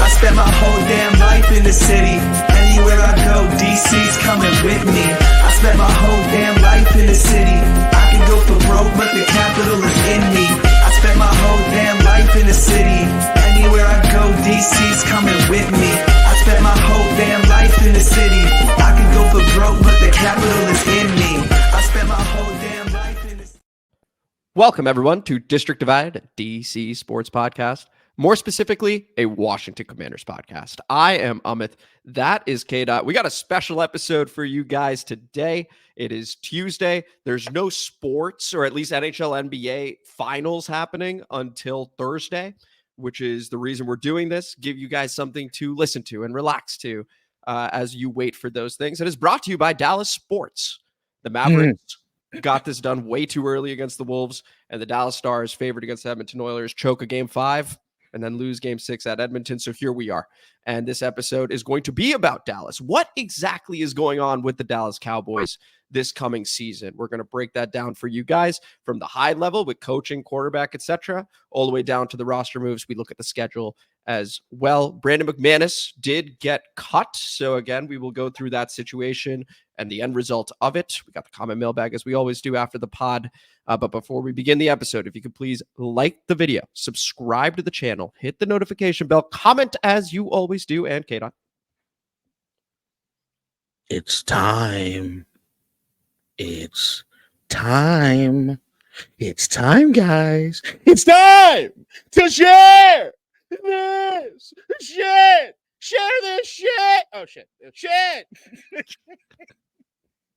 I spent my whole damn life in the city. Anywhere I go, DC's coming with me. I spent my whole damn life in the city. I can go for broke, but the capital is in me. I spent my whole damn life in the city. Anywhere I go, DC's coming with me. I spent my whole damn life in the city. I can go for broke, but the capital is in me. I spent my whole damn life in the city. Welcome, everyone, to District Divide, DC Sports Podcast. More specifically, a Washington Commanders podcast. I am Amit. That is K-Dot. We got a special episode for you guys today. It is Tuesday. There's no sports, or at least NHL NBA finals happening until Thursday, which is the reason we're doing this. Give you guys something to listen to and relax to as you wait for those things. It is brought to you by Dallas Sports. The Mavericks got this done way too early against the Wolves, and the Dallas Stars, favored against the Edmonton Oilers, choke a Game 5 and then lose Game 6 at Edmonton. So here we are. And this episode is going to be about Dallas. What exactly is going on with the Dallas Cowboys this coming season? We're going to break that down for you guys from the high level with coaching, quarterback, etc., all the way down to the roster moves. We look at the schedule as well. Brandon McManus did get cut. So again, we will go through that situation and the end result of it. We got the comment mailbag as we always do after the pod. But before we begin the episode, if you could please like the video, subscribe to the channel, hit the notification bell, comment as you always do, and K-Dot. It's time. It's time. It's time, guys. It's time to share this shit. Share this shit. Oh, shit. Shit.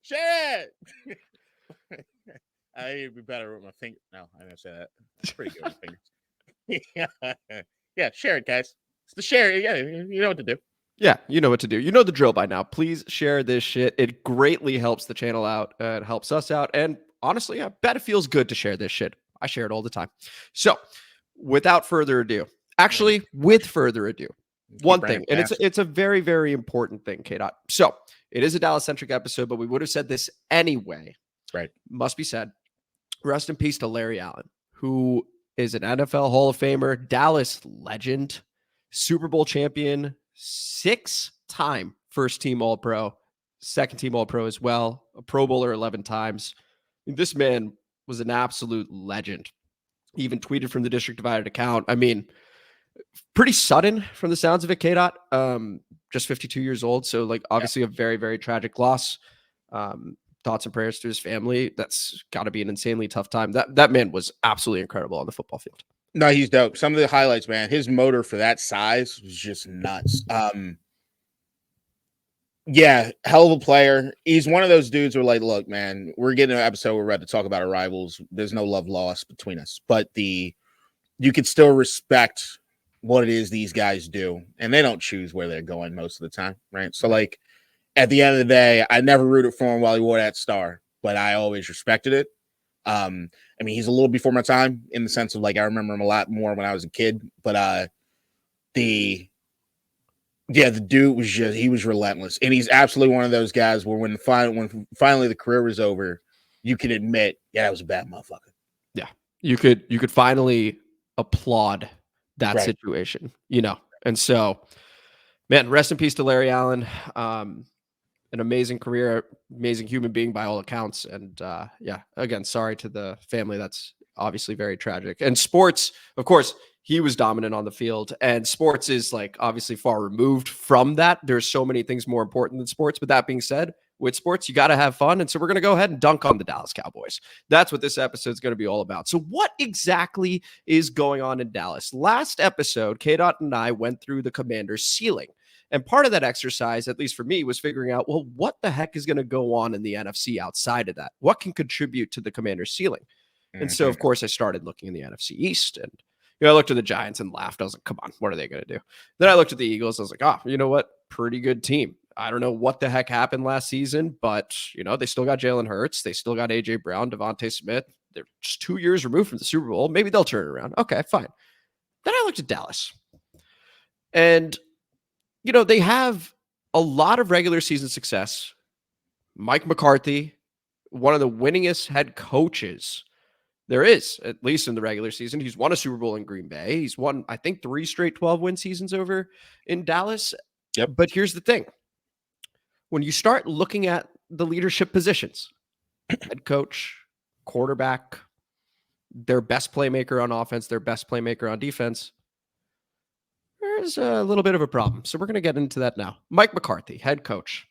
Shit. I need to be better with my finger. No, I didn't say that. That's pretty good with fingers. Yeah, share it, guys. It's the share. Yeah, you know what to do. Yeah, you know what to do. You know the drill by now. Please share this shit. It greatly helps the channel out. It helps us out. And honestly, I bet it feels good to share this shit. I share it all the time. So without further ado, actually, with further ado, one thing, and it's a very, very important thing, K-Dot. So it is a Dallas-centric episode, but we would have said this anyway. Right. Must be said. Rest in peace to Larry Allen, who is an NFL Hall of Famer, Dallas legend, Super Bowl champion, 6-time first-team All-Pro, second-team All-Pro as well, a Pro Bowler 11 times. I mean, this man was an absolute legend. He even tweeted from the District Divided account. I mean, pretty sudden from the sounds of it, K-Dot. Just 52 years old, so like obviously a very, very tragic loss. Thoughts and prayers to his family. That's got to be an insanely tough time. That man was absolutely incredible on the football field. No, he's dope. Some of the highlights, man. His motor for that size was just nuts. Yeah, hell of a player. He's one of those dudes who are like, look, man, we're getting an episode where we're about to talk about our rivals. There's no love lost between us, but you could still respect what it is these guys do, and they don't choose where they're going most of the time, right? So, like, at the end of the day, I never rooted for him while he wore that star, but I always respected it. I mean, he's a little before my time in the sense of like I remember him a lot more when I was a kid, but the dude was he was relentless, and he's absolutely one of those guys where when finally the career was over, you can admit, yeah, that was a bad motherfucker. Yeah, you could finally applaud that situation, you know, and so, man, rest in peace to Larry Allen. An amazing career, amazing human being by all accounts. And yeah, again, sorry to the family. That's obviously very tragic. And sports, of course, he was dominant on the field, and sports is like obviously far removed from that. There's so many things more important than sports. But that being said, with sports, you got to have fun. And so we're going to go ahead and dunk on the Dallas Cowboys. That's what this episode is going to be all about. So what exactly is going on in Dallas? Last episode, K-Dot and I went through the Commanders' ceiling. And part of that exercise, at least for me, was figuring out, well, what the heck is going to go on in the NFC outside of that? What can contribute to the Commanders' ceiling? And so, of course, I started looking in the NFC East. And I looked at the Giants and laughed. I was like, come on, what are they going to do? Then I looked at the Eagles. I was like, oh, you know what? Pretty good team. I don't know what the heck happened last season, but, they still got Jalen Hurts. They still got A.J. Brown, Devontae Smith. They're just 2 years removed from the Super Bowl. Maybe they'll turn it around. Okay, fine. Then I looked at Dallas. And they have a lot of regular season success. Mike McCarthy, one of the winningest head coaches There is, at least in the regular season. He's won a Super Bowl in Green Bay. He's won, I think, 3 straight 12-win seasons over in Dallas. Yep. But here's the thing. When you start looking at the leadership positions, head coach, quarterback, their best playmaker on offense, their best playmaker on defense, there's a little bit of a problem. So we're going to get into that now. Mike McCarthy, head coach,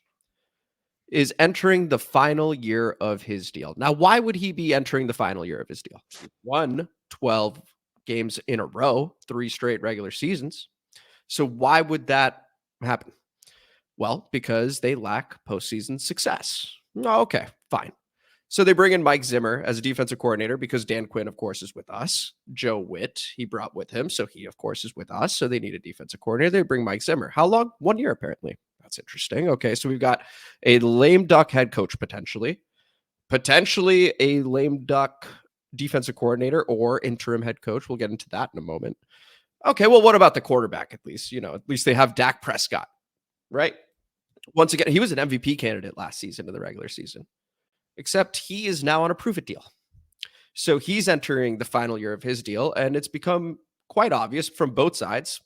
is entering the final year of his deal. Now, why would he be entering the final year of his deal? He won 12 games in a row, 3 straight regular seasons. So why would that happen? Well, because they lack postseason success. Okay, fine. So they bring in Mike Zimmer as a defensive coordinator because Dan Quinn, of course, is with us. Joe Witt, he brought with him. So he, of course, is with us. So they need a defensive coordinator. They bring Mike Zimmer. How long? 1 year, apparently. That's interesting. Okay, so we've got a lame duck head coach potentially a lame duck defensive coordinator or interim head coach. We'll get into that in a moment. Okay, well, what about the quarterback at least? At least they have Dak Prescott, right? Once again, he was an MVP candidate last season in the regular season, except he is now on a prove-it deal. So he's entering the final year of his deal, and it's become quite obvious from both sides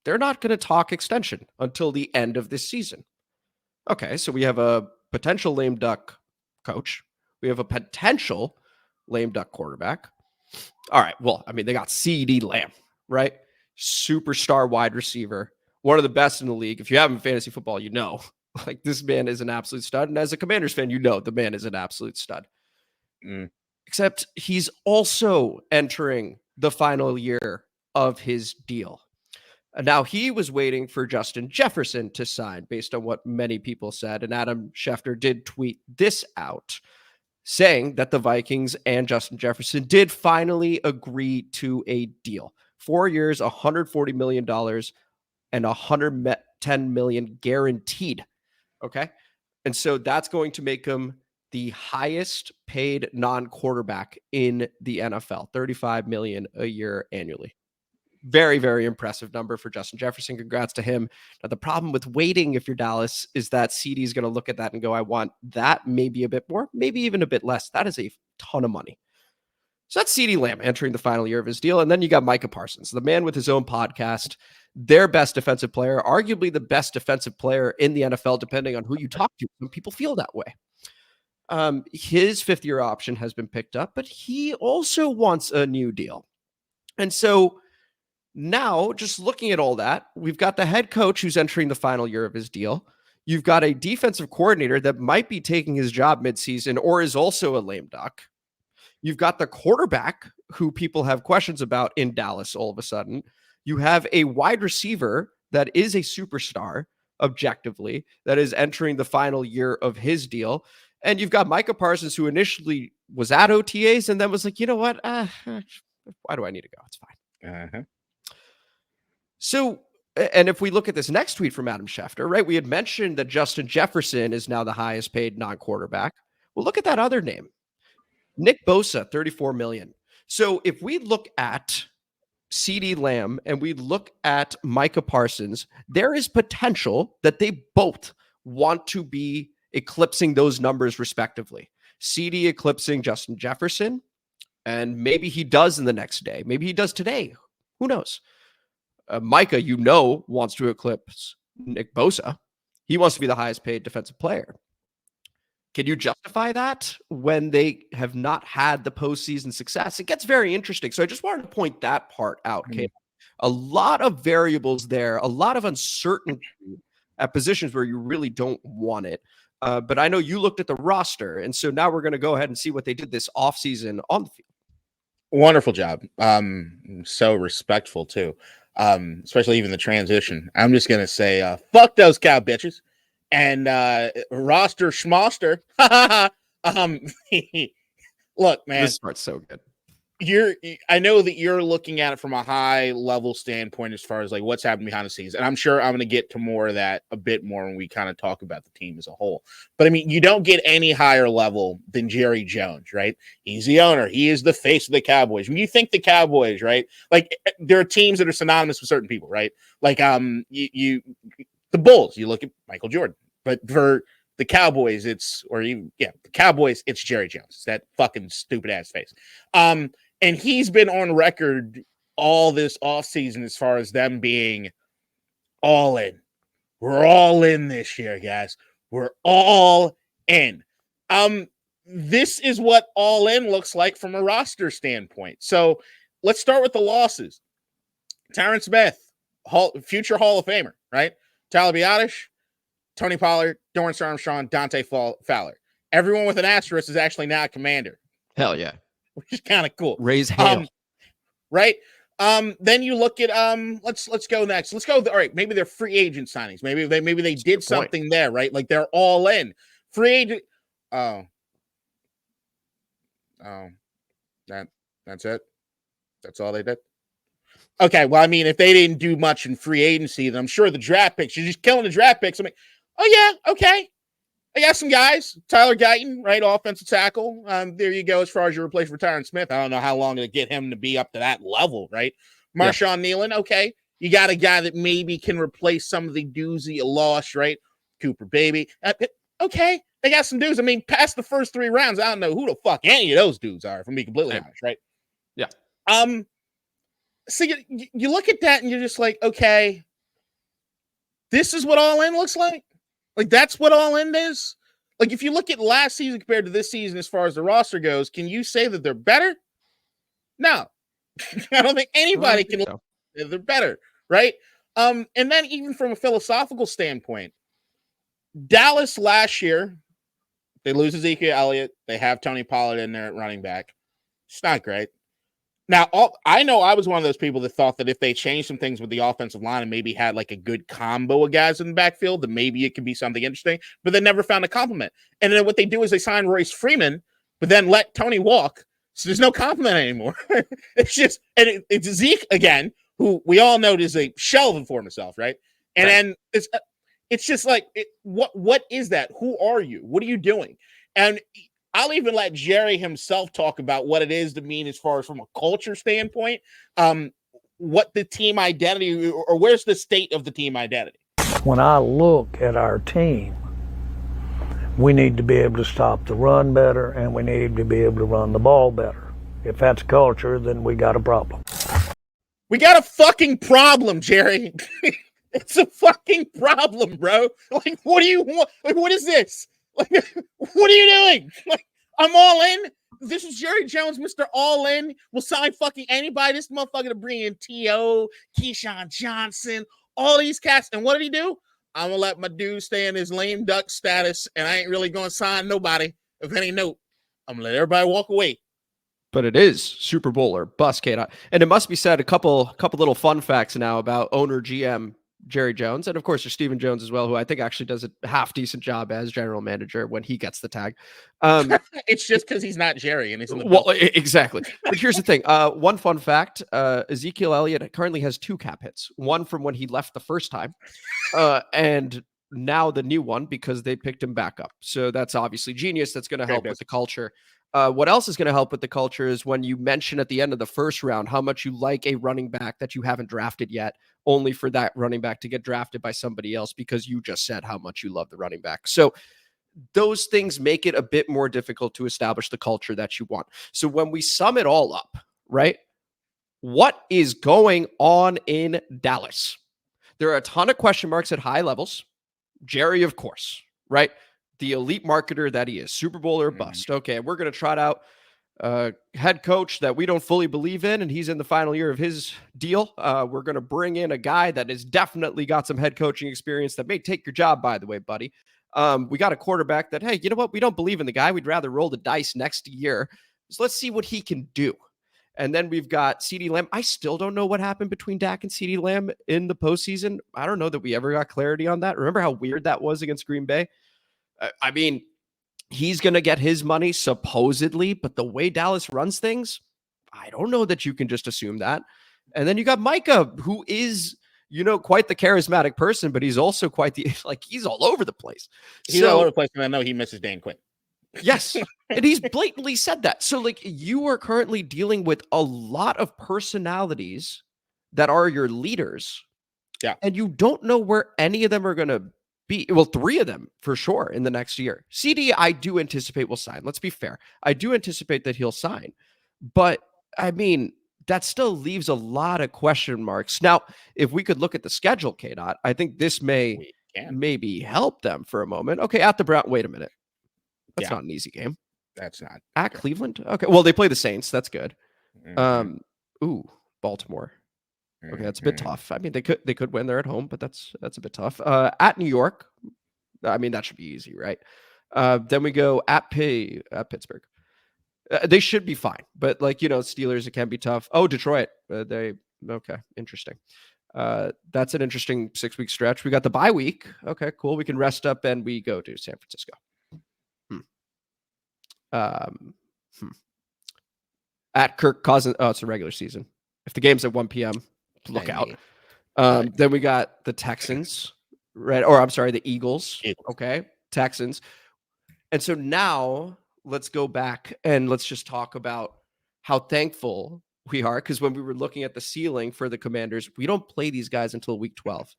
they're not going to talk extension until the end of this season. Okay, so we have a potential lame duck coach. We have a potential lame duck quarterback. All right, well, I mean, they got CeeDee Lamb, right? Superstar wide receiver, one of the best in the league. If you have him in fantasy football, you know. Like, this man is an absolute stud. And as a Commanders fan, you know the man is an absolute stud. Except he's also entering the final year of his deal. Now, he was waiting for Justin Jefferson to sign based on what many people said. And Adam Schefter did tweet this out, saying that the Vikings and Justin Jefferson did finally agree to a deal. 4 years, $140 million, and $110 million guaranteed. Okay. And so that's going to make him the highest paid non-quarterback in the NFL, $35 million a year annually. Very, very impressive number for Justin Jefferson. Congrats to him. Now, the problem with waiting, if you're Dallas, is that CeeDee is going to look at that and go, I want that, maybe a bit more, maybe even a bit less. That is a ton of money. So that's CeeDee Lamb entering the final year of his deal. And then you got Micah Parsons, the man with his own podcast, their best defensive player, arguably the best defensive player in the NFL, depending on who you talk to. Some people feel that way. His 5th-year option has been picked up, but he also wants a new deal. And so now, just looking at all that, we've got the head coach who's entering the final year of his deal. You've got a defensive coordinator that might be taking his job midseason or is also a lame duck. You've got the quarterback who people have questions about in Dallas all of a sudden. You have a wide receiver that is a superstar, objectively, that is entering the final year of his deal. And you've got Micah Parsons, who initially was at OTAs and then was like, you know what? Why do I need to go? It's fine. So, and if we look at this next tweet from Adam Schefter, right, we had mentioned that Justin Jefferson is now the highest paid non-quarterback. Well, look at that other name, Nick Bosa, $34 million. So if we look at CeeDee Lamb and we look at Micah Parsons, there is potential that they both want to be eclipsing those numbers respectively. CeeDee eclipsing Justin Jefferson, and maybe he does in the next day. Maybe he does today. Who knows? Micah, wants to eclipse Nick Bosa. He wants to be the highest paid defensive player. Can you justify that when they have not had the postseason success? It gets very interesting. So I just wanted to point that part out. Okay, a lot of variables there, a lot of uncertainty at positions where you really don't want it. But I know you looked at the roster, and so now we're going to go ahead and see what they did this offseason on the field. Wonderful job. So respectful too. Especially even the transition. I'm just gonna say, fuck those cow bitches, and roster schmoster. Look, man, This part's so good. I know that you're looking at it from a high level standpoint as far as like what's happening behind the scenes, and I'm sure I'm going to get to more of that a bit more when we kind of talk about the team as a whole. But I mean, you don't get any higher level than Jerry Jones, right? He's the owner. He is the face of the Cowboys. When you think the Cowboys, right? Like there are teams that are synonymous with certain people, right? Like the Bulls. You look at Michael Jordan, but for The Cowboys, the Cowboys, it's Jerry Jones. It's that fucking stupid ass face. And he's been on record all this offseason as far as them being all in. We're all in this year, guys. We're all in. This is what all in looks like from a roster standpoint. So let's start with the losses. Tyron Smith, future Hall of Famer, right? Tyler Biotish, Tony Pollard, Dorrance Armstrong, Dante Fowler. Everyone with an asterisk is actually now a Commander. Hell yeah. Which is kind of cool. Raise hail. Right? Then you look at let's go next. Let's go. All right, maybe they're free agent signings. Maybe they did something there, right? Like they're all in. Free agent. That's it. That's all they did. Okay, well, I mean, if they didn't do much in free agency, then I'm sure the draft picks, you're just killing the draft picks. I'm like, oh yeah, okay. I got some guys. Tyler Guyton, right, offensive tackle. There you go. As far as your replacement for Tyron Smith, I don't know how long it'll get him to be up to that level, right? Marshawn Nealon, okay. You got a guy that maybe can replace some of the dudes that you lost, right? Cooper Baby. Okay, they got some dudes. I mean, past the first 3 rounds, I don't know who the fuck any of those dudes are, if I'm being completely honest, right? Yeah. So you look at that and you're just like, okay, this is what all in looks like. Like, that's what all in is. Like, if you look at last season compared to this season as far as the roster goes, can you say that they're better? No. I don't think anybody can say they're better, right? And then even from a philosophical standpoint, Dallas last year, they lose Ezekiel Elliott. They have Tony Pollard in there at running back. It's not great. Now, I know I was one of those people that thought that if they changed some things with the offensive line and maybe had like a good combo of guys in the backfield, then maybe it could be something interesting, but they never found a complement. And then what they do is they sign Royce Freeman, but then let Tony walk. So there's no complement anymore. It's just, and it's Zeke again, who we all know is a shell of himself, right? And then it's just like, what is that? Who are you? What are you doing? And I'll even let Jerry himself talk about what it is to mean as far as from a culture standpoint, what the team identity or where's the state of the team identity. When I look at our team, we need to be able to stop the run better and we need to be able to run the ball better. If that's culture, then we got a problem. We got a fucking problem, Jerry. It's a fucking problem, bro. Like, what do you want? Like, what is this? Like, what are you doing? Like, I'm all in. This is Jerry Jones, Mr. All In. We'll sign fucking anybody. This motherfucker to bring in T.O., Keyshawn Johnson, all these cats. And what did he do? I'm going to let my dude stay in his lame duck status, and I ain't really going to sign nobody of any note. I'm going to let everybody walk away. But it is Super Bowl or bust, Kate. And it must be said, a couple little fun facts now about owner GM Jerry Jones, and of course there's Stephen Jones as well, who I think actually does a half decent job as general manager when he gets the tag. It's just because he's not Jerry and he's in the exactly. But here's the thing: one fun fact: Ezekiel Elliott currently has 2 cap hits. One from when he left the first time, and now the new one because they picked him back up. So that's obviously genius. That's going to help with the culture. What else is going to help with the culture is when you mention at the end of the first round how much you like a running back that you haven't drafted yet, only for that running back to get drafted by somebody else because you just said how much you love the running back. So those things make it a bit more difficult to establish the culture that you want. So when we sum it all up, right, what is going on in Dallas? There are a ton of question marks at high levels. Jerry, of course, right? The elite marketer that he is, Super Bowl or bust. Okay, we're going to trot out a head coach that we don't fully believe in, and he's in the final year of his deal. We're going to bring in a guy that has definitely got some head coaching experience that may take your job, by the way, buddy. We got a quarterback that, hey, you know what? We don't believe in the guy. We'd rather roll the dice next year. So let's see what he can do. And then we've got CeeDee Lamb. I still don't know what happened between Dak and CeeDee Lamb in the postseason. I don't know that we ever got clarity on that. Remember how weird that was against Green Bay? I mean, he's going to get his money supposedly, but the way Dallas runs things, I don't know that you can just assume that. And then you got Micah, who is, quite the charismatic person, but he's also quite he's all over the place. He's all over the place, and I know he misses Dan Quinn. Yes. And he's blatantly said that. So you are currently dealing with a lot of personalities that are your leaders. Yeah. And you don't know where any of them are going to three of them for sure in the next year. CeeDee, I do anticipate will sign. Let's be fair. I do anticipate that he'll sign. But, I mean, that still leaves a lot of question marks. Now, if we could look at the schedule, K-Dot, I think this may maybe help them for a moment. Okay, at the Brown. Wait a minute. That's not an easy game. That's not. At Cleveland? Okay, well, they play the Saints. That's good. Baltimore. Okay, that's a bit tough. I mean, they could win. They're at home, but that's a bit tough. At New York, I mean, that should be easy, right? Then we go at Pittsburgh. They should be fine, but Steelers, it can be tough. Oh, Detroit. Okay, interesting. That's an interesting 6-week stretch. We got the bye week. Okay, cool. We can rest up and we go to San Francisco. At Kirk Cousins. Oh, it's a regular season. If the game's at 1 p.m., look out. Then we got the Texans, right? Or I'm sorry, the Eagles. Okay, Texans. And so now let's go back and let's just talk about how thankful we are, because when we were looking at the ceiling for the Commanders, we don't play these guys until week 12.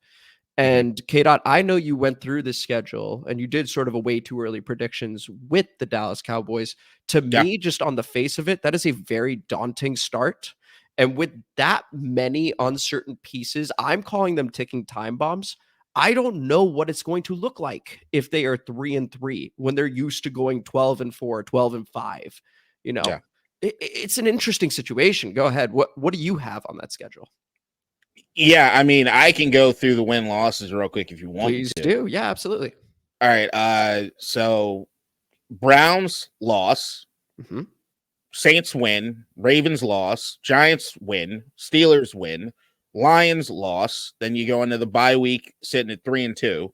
And K-Dot, I know you went through this schedule and you did sort of a way too early predictions with the Dallas Cowboys. To me, just on the face of it, that is a very daunting start. And with that many uncertain pieces, I'm calling them ticking time bombs. I don't know what it's going to look like if they are 3-3 when they're used to going 12-4, 12-5. It's an interesting situation. Go ahead. What do you have on that schedule? Yeah, I mean, I can go through the win-losses real quick if you want. Please do. Yeah, absolutely. All right. So Browns loss, Saints win, Ravens loss, Giants win, Steelers win, Lions loss. Then you go into the bye week sitting at 3-2.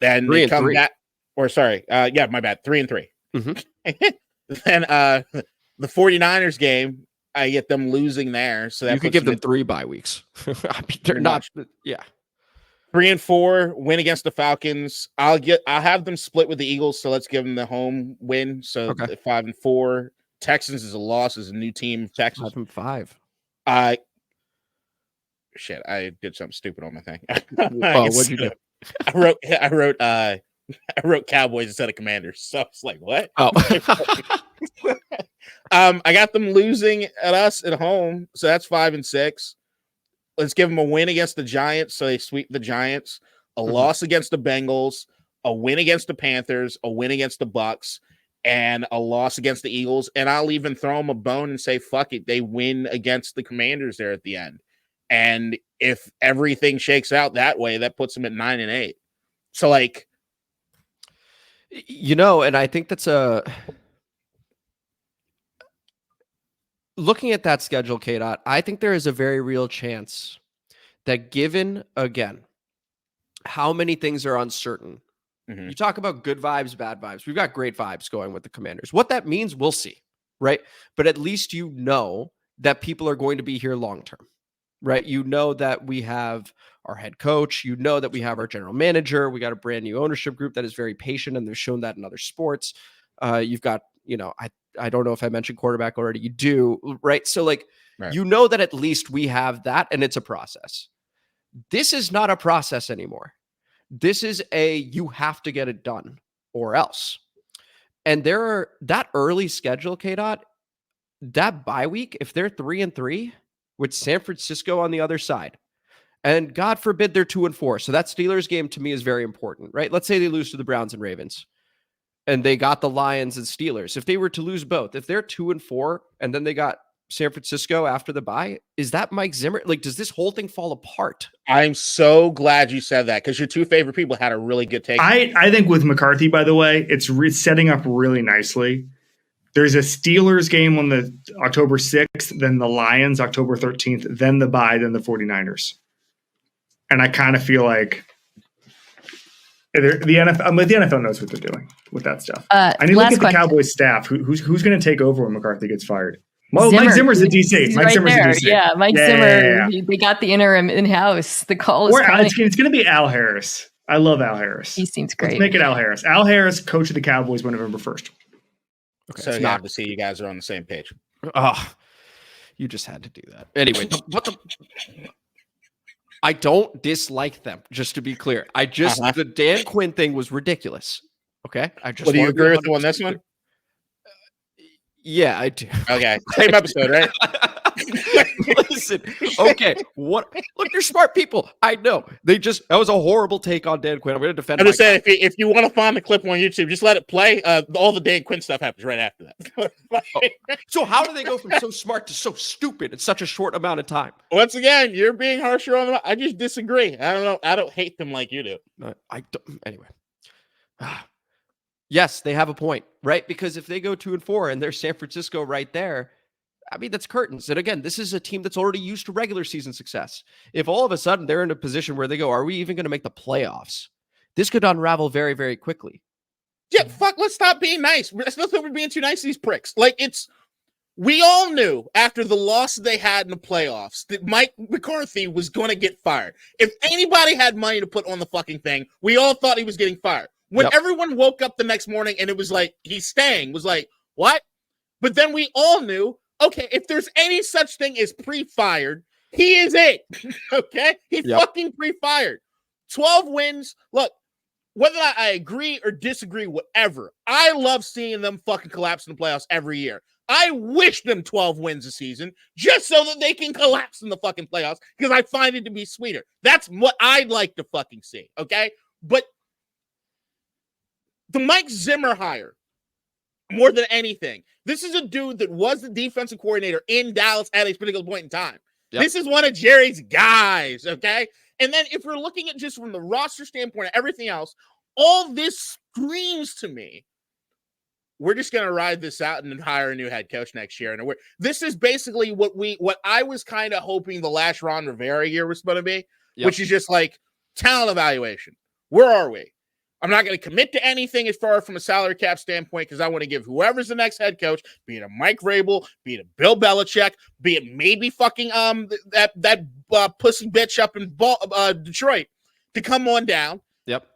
Then they come back. Or sorry, my bad, 3-3. Then the 49ers game, I get them losing there. So that you could give them 3 bye weeks. I mean, they're not. Yeah. 3-4 win against the Falcons. I'll have them split with the Eagles. So let's give them the home win. So 5-4. Texans is a loss as a new team. Texans 5-5. Shit, I did something stupid on my thing. What'd you do? I wrote Cowboys instead of Commanders. So it's like, what? Oh. I got them losing at us at home. So that's 5-6. Let's give them a win against the Giants. So they sweep the Giants, a loss against the Bengals, a win against the Panthers, a win against the Bucks, and a loss against the Eagles. And I'll even throw them a bone and say, fuck it. They win against the Commanders there at the end. And if everything shakes out that way, that puts them at 9-8. So and I think that's looking at that schedule, K-Dot, I think there is a very real chance that given, again, how many things are uncertain, you talk about good vibes, bad vibes. We've got great vibes going with the Commanders. What that means, we'll see, right? But at least you know that people are going to be here long-term, right? You know that we have our head coach. You know that we have our general manager. We got a brand new ownership group that is very patient, and they've shown that in other sports. You've got, I don't know if I mentioned quarterback already. You do, right? So right. You know that at least we have that, and it's a process. This is not a process anymore. This is you have to get it done or else. And that early schedule, K-Dot, that bye week, if they're 3-3 with San Francisco on the other side, and God forbid they're 2-4. So that Steelers game to me is very important, right? Let's say they lose to the Browns and Ravens and they got the Lions and Steelers. If they were to lose both, if they're 2-4 and then they got San Francisco after the bye, is that Mike Zimmer? Does this whole thing fall apart? I'm so glad you said that because your two favorite people had a really good take. I think with McCarthy, by the way, it's setting up really nicely. There's a Steelers game on the October 6th, then the Lions October 13th, then the bye, then the 49ers. And I kind of feel like the NFL knows what they're doing with that stuff. I need to look at the Cowboys staff. Who's going to take over when McCarthy gets fired? Well, Mike Zimmer's at DC. Mike Zimmer's at DC. Yeah, Mike Zimmer. Yeah. They got the interim in-house. The call is coming. It's going to be Al Harris. I love Al Harris. He seems great. Let's make it Al Harris. Al Harris, coach of the Cowboys, on November 1st. Okay, so not to see you guys are on the same page. Oh, you just had to do that. Anyway, I don't dislike them, just to be clear. I just the Dan Quinn thing was ridiculous. Okay. I just do you agree with you on this one? Yeah, I do. Okay. Same episode, right? Listen, okay. What? Look, you're smart people. I know. That was a horrible take on Dan Quinn. I'm going to defend. I'm just saying, if you want to find the clip on YouTube, just let it play. All the Dan Quinn stuff happens right after that. So how do they go from so smart to so stupid in such a short amount of time? Once again, you're being harsher on them. I just disagree. I don't know. I don't hate them like you do. I don't. Anyway. Yes, they have a point, right? Because if they go 2-4 and there's San Francisco right there, I mean, that's curtains. And again, this is a team that's already used to regular season success. If all of a sudden they're in a position where they go, are we even going to make the playoffs? This could unravel very, very quickly. Yeah, fuck, let's stop being nice. Let's not we're being too nice to these pricks. Like, we all knew after the loss they had in the playoffs that Mike McCarthy was going to get fired. If anybody had money to put on the fucking thing, we all thought he was getting fired. When everyone woke up the next morning and it was like, he's staying, was like, what? But then we all knew, okay, if there's any such thing as pre-fired, he is it. Okay? He fucking pre-fired. 12 wins. Look, whether I agree or disagree, whatever, I love seeing them fucking collapse in the playoffs every year. I wish them 12 wins a season just so that they can collapse in the fucking playoffs because I find it to be sweeter. That's what I'd like to fucking see, okay? But the Mike Zimmer hire, more than anything, this is a dude that was the defensive coordinator in Dallas at a particular point in time. Yep. This is one of Jerry's guys, okay? And then if we're looking at just from the roster standpoint and everything else, all this screams to me, we're just going to ride this out and hire a new head coach next year. And this is basically what I was kind of hoping the last Ron Rivera year was going to be, which is just like talent evaluation. Where are we? I'm not going to commit to anything as far from a salary cap standpoint because I want to give whoever's the next head coach, be it a Mike Vrabel, be it a Bill Belichick, be it maybe fucking that pussy bitch up in Detroit, to come on down. Yep.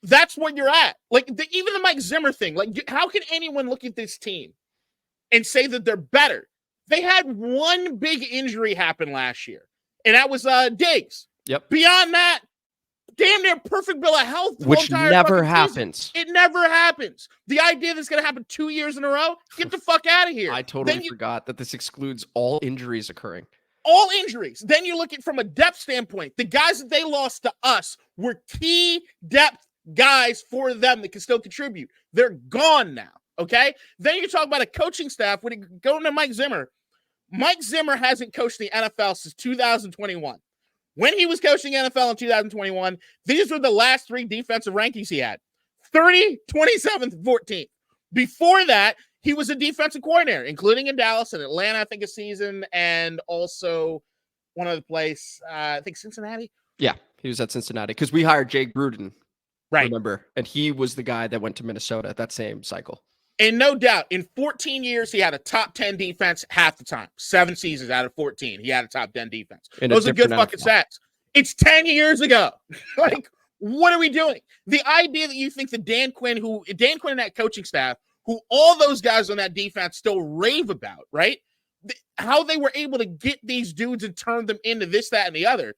That's where you're at. Like even the Mike Zimmer thing. Like, how can anyone look at this team and say that they're better? They had one big injury happen last year, and that was Diggs. Yep. Beyond that, damn near perfect bill of health. Which never happens. It never happens. The idea that's going to happen 2 years in a row, get the fuck out of here. I totally forgot that this excludes all injuries occurring. All injuries. Then you look at from a depth standpoint, the guys that they lost to us were key depth guys for them that can still contribute. They're gone now, okay? Then you talk about a coaching staff. When you go to Mike Zimmer hasn't coached the NFL since 2021. When he was coaching NFL in 2021, these were the last three defensive rankings he had. 30, 27th, 14th. Before that, he was a defensive coordinator, including in Dallas and Atlanta, I think, a season, and also one other place, I think Cincinnati. Yeah, he was at Cincinnati because we hired Jake Gruden, right? Remember? And he was the guy that went to Minnesota that same cycle. And no doubt, in 14 years, he had a top 10 defense half the time. 7 seasons out of 14, he had a top 10 defense. Those are good fucking stats. It's 10 years ago. Like, what are we doing? The idea that you think that Dan Quinn and that coaching staff, who all those guys on that defense still rave about, right? How they were able to get these dudes and turn them into this, that, and the other.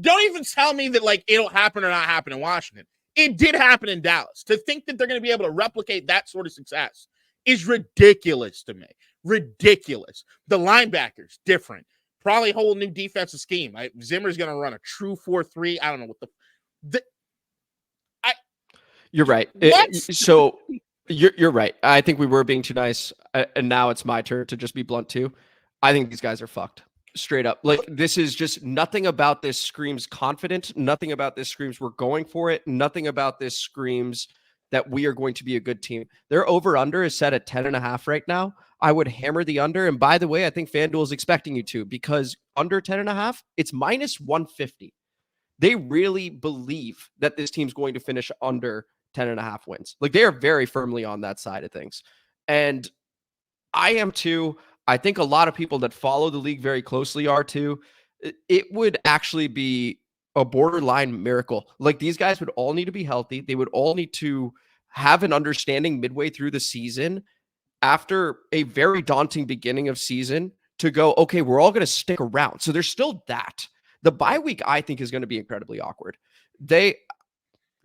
Don't even tell me that, like, it'll happen or not happen in Washington. It did happen in Dallas. To think that they're going to be able to replicate that sort of success is ridiculous to me. Ridiculous. The linebackers, different. Probably a whole new defensive scheme. Zimmer's going to run a true 4-3. I don't know what You're right. So you're right. I think we were being too nice, and now it's my turn to just be blunt too. I think these guys are fucked. Straight up. Like, this is just nothing about this screams confident. Nothing about this screams we're going for it. Nothing about this screams that we are going to be a good team. Their over-under is set at 10.5 right now. I would hammer the under. And by the way, I think FanDuel is expecting you to, because under 10.5, it's minus 150. They really believe that this team's going to finish under 10.5 wins. Like, they are very firmly on that side of things. And I am too. I think a lot of people that follow the league very closely are too. It would actually be a borderline miracle. Like, these guys would all need to be healthy. They would all need to have an understanding midway through the season, after a very daunting beginning of season, to go, okay, we're all going to stick around. So there's still that. The bye week, I think, is going to be incredibly awkward. They,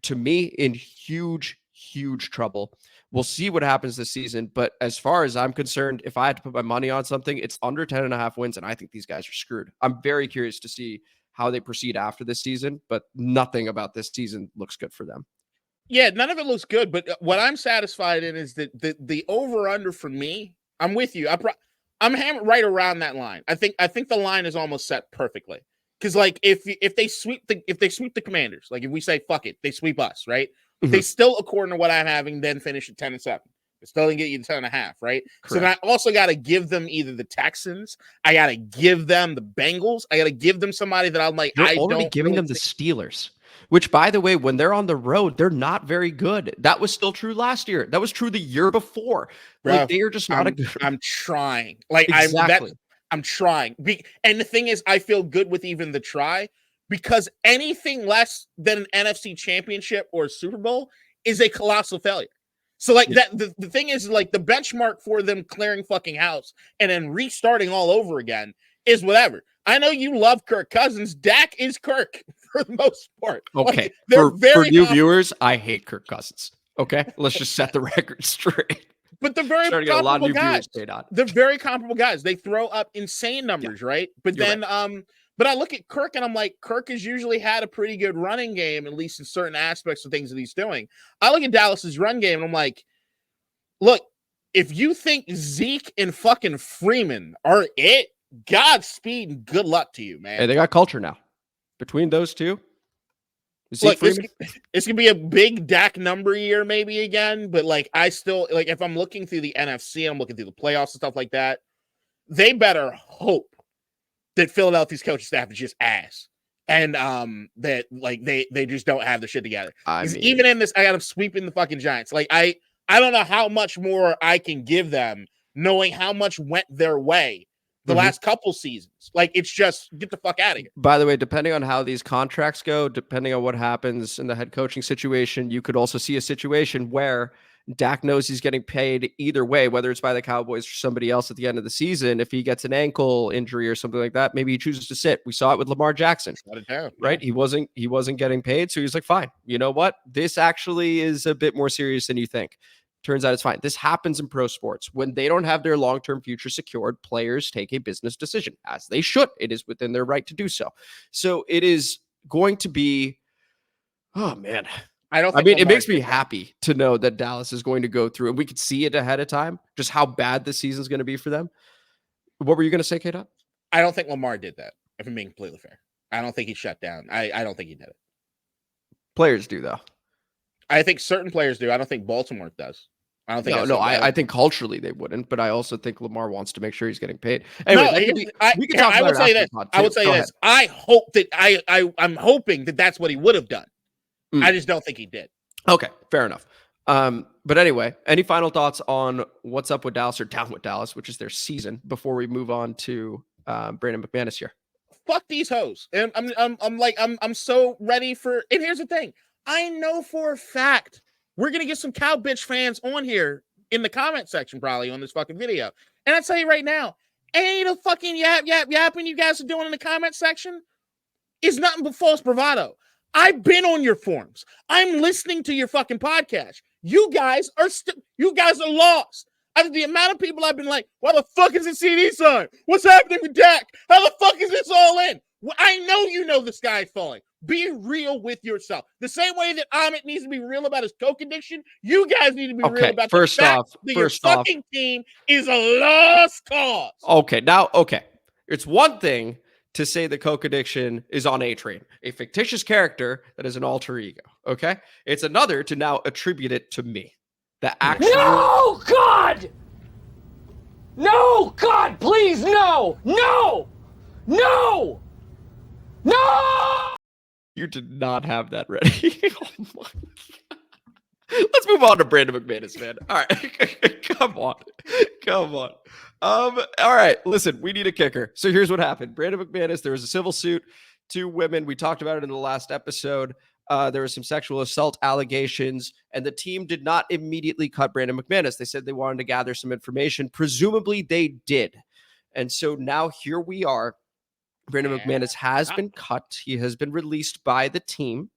to me, in huge, huge trouble. We'll see what happens this season. But as far as I'm concerned, if I had to put my money on something, it's under 10.5 wins. And I think these guys are screwed. I'm very curious to see how they proceed after this season, but nothing about this season looks good for them. Yeah, none of it looks good. But what I'm satisfied in is that the over-under for me, I'm with you. I'm right around that line. I think the line is almost set perfectly. Because like if they sweep the Commanders, like if we say fuck it, they sweep us, right? Mm-hmm. They still, according to what I'm having, then finish at 10-7. It still didn't get you 10.5, right? Correct. So then I also got to give them either the Texans, I got to give them the Bengals, I got to give them somebody that I'm like, You're already giving them the Steelers, which, by the way, when they're on the road, they're not very good. That was still true last year. That was true the year before. Bro, like they are just not a good. I'm trying. Like exactly. I'm trying. And the thing is, I feel good with even the try, because anything less than an NFC championship or a Super Bowl is a colossal failure. So like that, the thing is, like, the benchmark for them clearing fucking house and then restarting all over again is whatever. I know you love Kirk Cousins. Dak is Kirk for the most part. Okay. Like, for new viewers, I hate Kirk Cousins. Okay. Let's just set the record straight. But they're very comparable guys. They're very comparable guys. They throw up insane numbers, right? But then, but I look at Kirk and I'm like, Kirk has usually had a pretty good running game, at least in certain aspects of things that he's doing. I look at Dallas's run game and I'm like, look, if you think Zeke and fucking Freeman are it, Godspeed and good luck to you, man. Hey, they got culture now. Between those two, look, it's gonna be a big Dak number year maybe again, but like I still like, if I'm looking through the NFC, I'm looking through the playoffs and stuff like that, they better hope that Philadelphia's coaching staff is just ass, and that like they just don't have the shit together. Even in this, I got them sweeping the fucking Giants. Like I don't know how much more I can give them, knowing how much went their way the last couple seasons. Like, it's just get the fuck out of here. By the way, depending on how these contracts go, depending on what happens in the head coaching situation, you could also see a situation where Dak knows he's getting paid either way, whether it's by the Cowboys or somebody else at the end of the season. If he gets an ankle injury or something like that, maybe he chooses to sit. We saw it with Lamar Jackson, right? He wasn't getting paid. So he's like, fine, you know what? This actually is a bit more serious than you think. Turns out it's fine. This happens in pro sports. When they don't have their long-term future secured, players take a business decision, as they should. It is within their right to do so. So it is going to be, oh man. It makes me happy to know that Dallas is going to go through, and we could see it ahead of time, just how bad this season is going to be for them. What were you going to say, K-Dot? I don't think Lamar did that, if I'm being completely fair. I don't think he shut down. I don't think he did it. Players do, though. I think certain players do. I don't think Baltimore does. I don't think. I think culturally they wouldn't, but I also think Lamar wants to make sure he's getting paid. Anyway, I would say this. I hope that I'm hoping that that's what he would have done. I just don't think he did. Okay, fair enough. But anyway, any final thoughts on what's up with Dallas or down with Dallas, which is their season, before we move on to Brandon McManus here? Fuck these hoes. And I'm so ready for. And here's the thing. I know for a fact we're going to get some cow bitch fans on here in the comment section, probably on this fucking video. And I tell you right now, ain't a fucking yapping you guys are doing in the comment section is nothing but false bravado. I've been on your forums. I'm listening to your fucking podcast. You guys are lost. The amount of people I've been like, why the fuck is the CD sign? What's happening with Dak? How the fuck is this all in? Well, I know you know the sky is falling. Be real with yourself. The same way that Amit needs to be real about his coke addiction, you guys need to be real about the fact that your fucking team is a lost cause. Okay. It's one thing to say the coke addiction is on A-Train, a fictitious character that is an alter ego. Okay? It's another to now attribute it to me. The actual. No, God! No, God, please, no! No! No! No! You did not have that ready. Oh my God. Let's move on to Brandon McManus, man. All right. Come on. All right. Listen, we need a kicker. So here's what happened. Brandon McManus, there was a civil suit. 2 women. We talked about it in the last episode. There was some sexual assault allegations, and the team did not immediately cut Brandon McManus. They said they wanted to gather some information. Presumably they did. And so now here we are. Brandon McManus has been cut. He has been released by the team.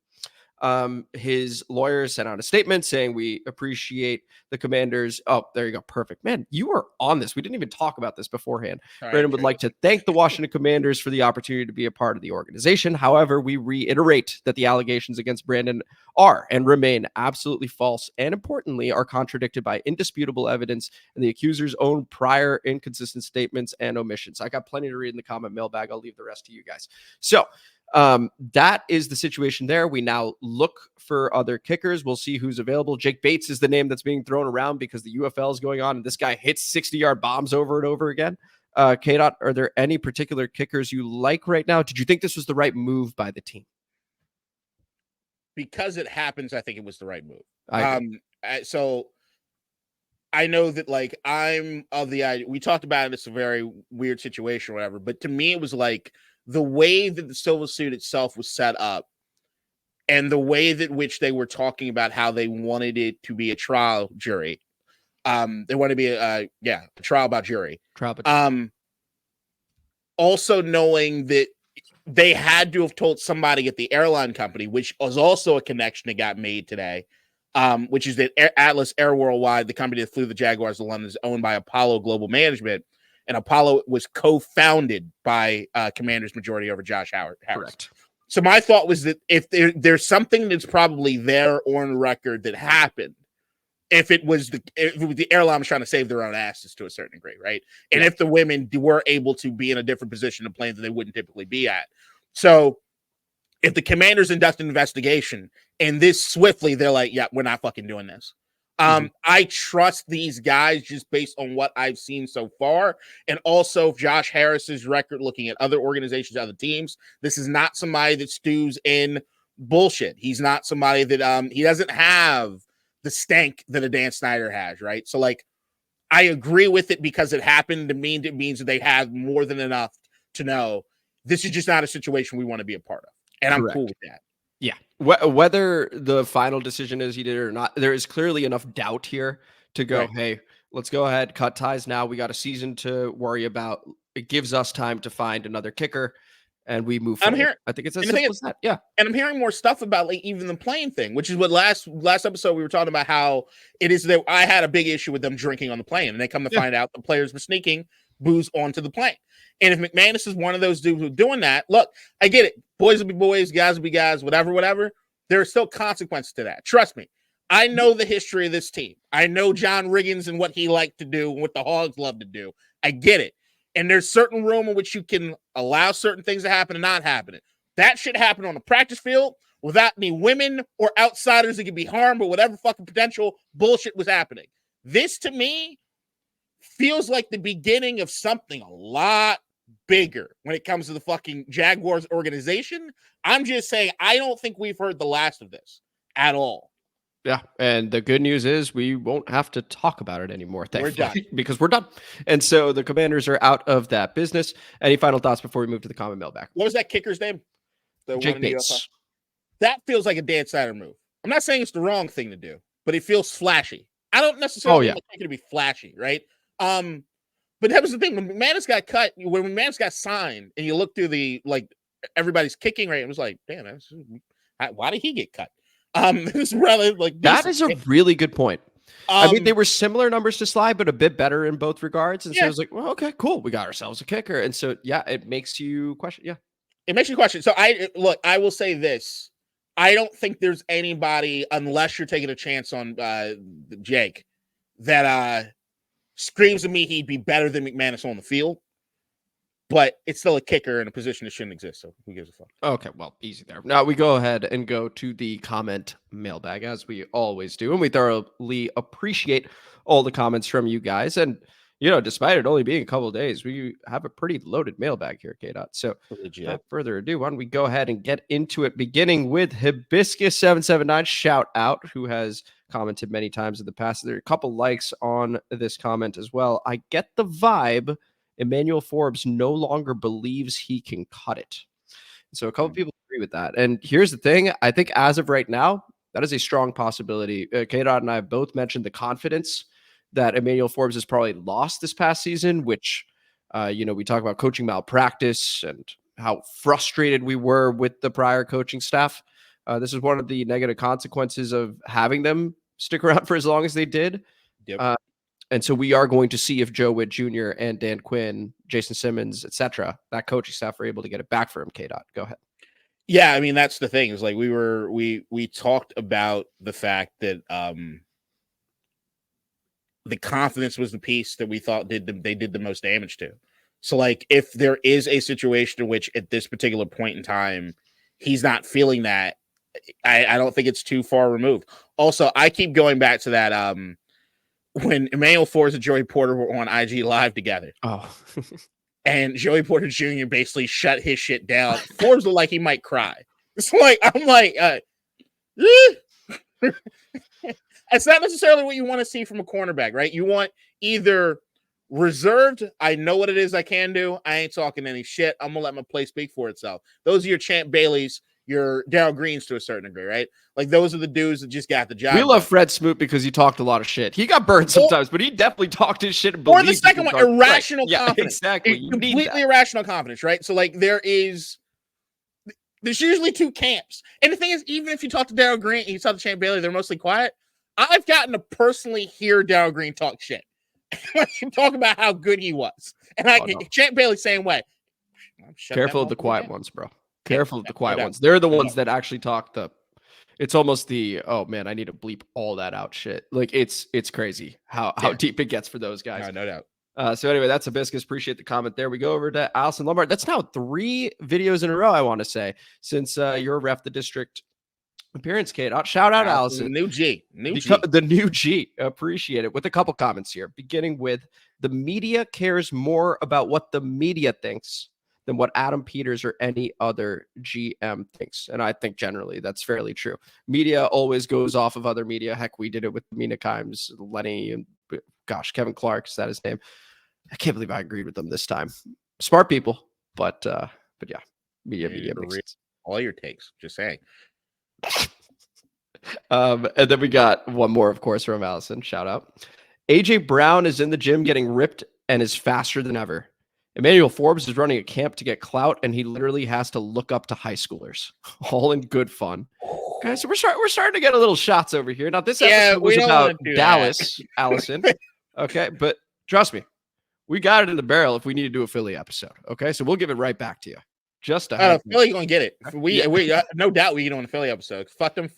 His lawyers sent out a statement saying, we appreciate the Commanders. Oh, there you go. Perfect. Man, you are on this. We didn't even talk about this beforehand. Brandon would like to thank the Washington Commanders for the opportunity to be a part of the organization. However, we reiterate that the allegations against Brandon are and remain absolutely false, and importantly, are contradicted by indisputable evidence and the accuser's own prior inconsistent statements and omissions. I got plenty to read in the comment mailbag. I'll leave the rest to you guys. So, that is the situation there. We now look for other kickers. We'll see who's available. Jake Bates is the name that's being thrown around because the UFL is going on and this guy hits 60-yard bombs over and over again. K-Dot, are there any particular kickers you like right now? Did you think this was the right move by the team? Because it happens, I think it was the right move. So I know that, like, I'm of the idea, we talked about it, it's a very weird situation or whatever, but to me, it was like, the way that the civil suit itself was set up and the way that which they were talking about how they wanted it to be a trial jury. They want to be a trial by jury. Also knowing that they had to have told somebody at the airline company, which was also a connection that got made today, which is that Atlas Air Worldwide, the company that flew the Jaguars to London, is owned by Apollo Global Management. And Apollo was co-founded by Commanders majority over Josh Harris. Correct. So my thought was that if there's something that's probably there on record that happened, if it was the airline was trying to save their own asses to a certain degree, right? And if the women were able to be in a different position of plane that they wouldn't typically be at. So if the Commanders conduct an investigation and this swiftly, they're like, yeah, we're not fucking doing this. I trust these guys just based on what I've seen so far. And also Josh Harris's record, looking at other organizations, other teams. This is not somebody that stews in bullshit. He's not somebody that he doesn't have the stank that a Dan Snyder has, right? So, like, I agree with it because it happened to mean it means that they have more than enough to know this is just not a situation we want to be a part of. And I'm cool with that. Yeah. Whether the final decision is he did it or not, there is clearly enough doubt here to go, hey, let's go ahead, cut ties now. We got a season to worry about. It gives us time to find another kicker, and we move forward. I think it's as simple as that. Yeah. And I'm hearing more stuff about, like, even the plane thing, which is what last episode we were talking about, how it is that I had a big issue with them drinking on the plane, and they come to find out the players were sneaking booze onto the plane. And if McManus is one of those dudes who's doing that, look, I get it. Boys will be boys, guys will be guys, whatever. There are still consequences to that. Trust me. I know the history of this team. I know John Riggins and what he liked to do and what the Hogs love to do. I get it. And there's certain room in which you can allow certain things to happen and not happen. That should happen on the practice field without any women or outsiders that could be harmed or whatever fucking potential bullshit was happening. This, to me, feels like the beginning of something a lot bigger when it comes to the fucking Jaguars organization. I'm just saying, I don't think we've heard the last of this at all. Yeah, and the good news is we won't have to talk about it anymore. We're done. Because we're done. And so the Commanders are out of that business. Any final thoughts before we move to the comment mailbag? What was that kicker's name? Jake Bates. That feels like a Dan Snyder move. I'm not saying it's the wrong thing to do, but it feels flashy. I don't necessarily think it to be flashy, right? But that was the thing. When McManus got cut, when McManus got signed, and you look through the, like, everybody's kicking rate, it was like, damn, why did he get cut? It was rather like that is a really good point. I mean, they were similar numbers to Sly, but a bit better in both regards. And so I was like, well, okay, cool. We got ourselves a kicker. And so, yeah, it makes you question. Yeah, it makes you question. So I will say this. I don't think there's anybody, unless you're taking a chance on Jake, that screams to me he'd be better than McManus on the field. But it's still a kicker in a position that shouldn't exist. So who gives a fuck? Okay, well, easy there. Now we go ahead and go to the comment mailbag, as we always do. And we thoroughly appreciate all the comments from you guys. And, you know, despite it only being a couple of days, we have a pretty loaded mailbag here, K-Dot. So without further ado, why don't we go ahead and get into it, beginning with Hibiscus779, shout out, who has commented many times in the past. There are a couple likes on this comment as well. I get the vibe Emmanuel Forbes no longer believes he can cut it. So a couple people agree with that. And here's the thing. I think as of right now, that is a strong possibility. K-Dot and I have both mentioned the confidence that Emmanuel Forbes has probably lost this past season, which We talk about coaching malpractice and how frustrated we were with the prior coaching staff. This is one of the negative consequences of having them stick around for as long as they did. Yep. And so we are going to see if Joe Witt Jr. and Dan Quinn, Jason Simmons, etc., that coaching staff are able to get it back for him. K-Dot, go ahead. Yeah, I mean, that's the thing. Is like we talked about the fact that the confidence was the piece that we thought they did the most damage to. So, like, if there is a situation in which at this particular point in time he's not feeling that, I don't think it's too far removed. Also, I keep going back to that when Emmanuel Forbes and Joey Porter were on IG Live together. Oh. And Joey Porter Jr. basically shut his shit down. Forbes looked like he might cry. It's like, I'm like, it's not necessarily what you want to see from a cornerback, right? You want either reserved, I know what it is I can do. I ain't talking any shit. I'm going to let my play speak for itself. Those are your Champ Baileys, your Darryl Greens to a certain degree, right? Like, those are the dudes that just got the job. We love Fred Smoot because he talked a lot of shit. He got burned sometimes, but he definitely talked his shit. Or the second one, irrational confidence. Yeah, exactly. Completely irrational confidence, right? So, like, there's usually two camps. And the thing is, even if you talk to Darryl Green and you talk to Champ Bailey, they're mostly quiet. I've gotten to personally hear Darryl Green talk shit. Talk about how good he was. And Champ Bailey, same way. Careful of the quiet ones, bro. Careful of the quiet ones. They're the ones that actually talk it's almost the, oh man, I need to bleep all that out shit. Like, it's crazy how deep it gets for those guys. No doubt. So anyway, that's Hibiscus. Appreciate the comment there. We go over to Allison Lombard. That's now 3 videos in a row, I want to say, since your Ref the District appearance, Kate. Shout out, Allison. New G. The new G. Appreciate it. With a couple comments here, beginning with, the media cares more about what the media thinks than what Adam Peters or any other GM thinks. And I think generally that's fairly true. Media always goes off of other media. Heck, we did it with Mina Kimes, Lenny, and Kevin Clark. Is that his name? I can't believe I agreed with them this time. Smart people, but yeah, media makes sense. All your takes, just saying. And then we got one more, of course, from Allison. Shout out. AJ Brown is in the gym getting ripped and is faster than ever. Emmanuel Forbes is running a camp to get clout, and he literally has to look up to high schoolers. All in good fun. Okay, so we're starting to get a little shots over here. Now, this episode was about Dallas, Allison. Okay, but trust me, we got it in the barrel if we need to do a Philly episode. Okay, so we'll give it right back to you. Just Philly gonna get it. We no doubt we get on a Philly episode. Fuck them.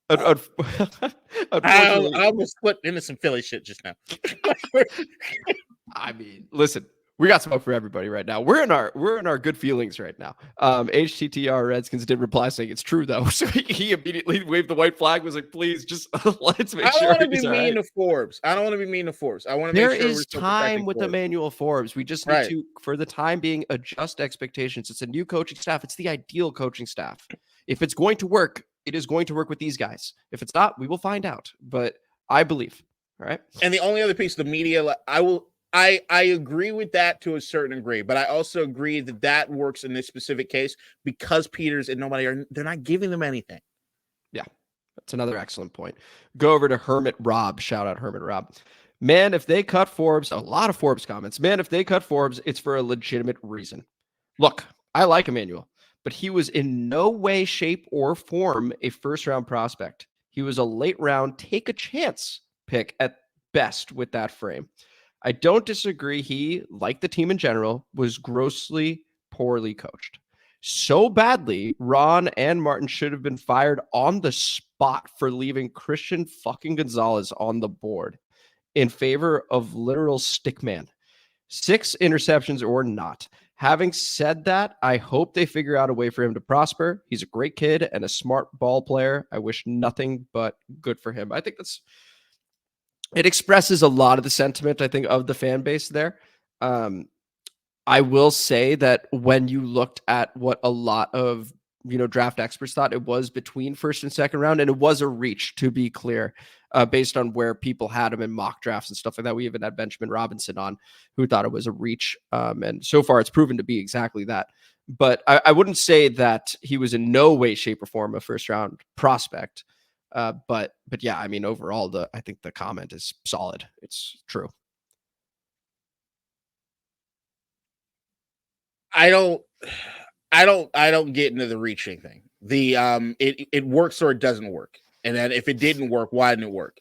I almost split into some Philly shit just now. I mean, listen, we got smoke for everybody right now. We're in our good feelings right now. HTTR Redskins did reply saying it's true though, so he immediately waved the white flag. Was like, please, just let's make sure. I don't want to be mean to Forbes. I want to make sure there is time with Emmanuel Forbes. We just need to, for the time being, adjust expectations. It's a new coaching staff. It's the ideal coaching staff. If it's going to work, it is going to work with these guys. If it's not, we will find out. But I believe. All right. And the only other piece, the media, I agree with that to a certain degree, but I also agree that works in this specific case because Peters and they're not giving them anything. Yeah, that's another excellent point. Go over to Hermit Rob. Shout out Hermit Rob. Man, if they cut Forbes, a lot of Forbes comments. Man, if they cut Forbes, it's for a legitimate reason. Look, I like Emmanuel, but he was in no way, shape, or form a first-round prospect. He was a late-round take a chance pick at best with that frame. I don't disagree. He, like the team in general, was grossly poorly coached. So badly, Ron and Martin should have been fired on the spot for leaving Christian fucking Gonzalez on the board in favor of literal stickman. 6 interceptions or not. Having said that, I hope they figure out a way for him to prosper. He's a great kid and a smart ball player. I wish nothing but good for him. I think it expresses a lot of the sentiment, I think, of the fan base there. I will say that when you looked at what a lot of draft experts thought, it was between first and second round, and it was a reach, to be clear, based on where people had him in mock drafts and stuff like that. We even had Benjamin Robinson on, who thought it was a reach, and so far it's proven to be exactly that. But I wouldn't say that he was in no way, shape, or form a first round prospect. But yeah, I mean, overall, I think the comment is solid. It's true. I don't get into the reaching thing. It works or it doesn't work. And then if it didn't work, why didn't it work?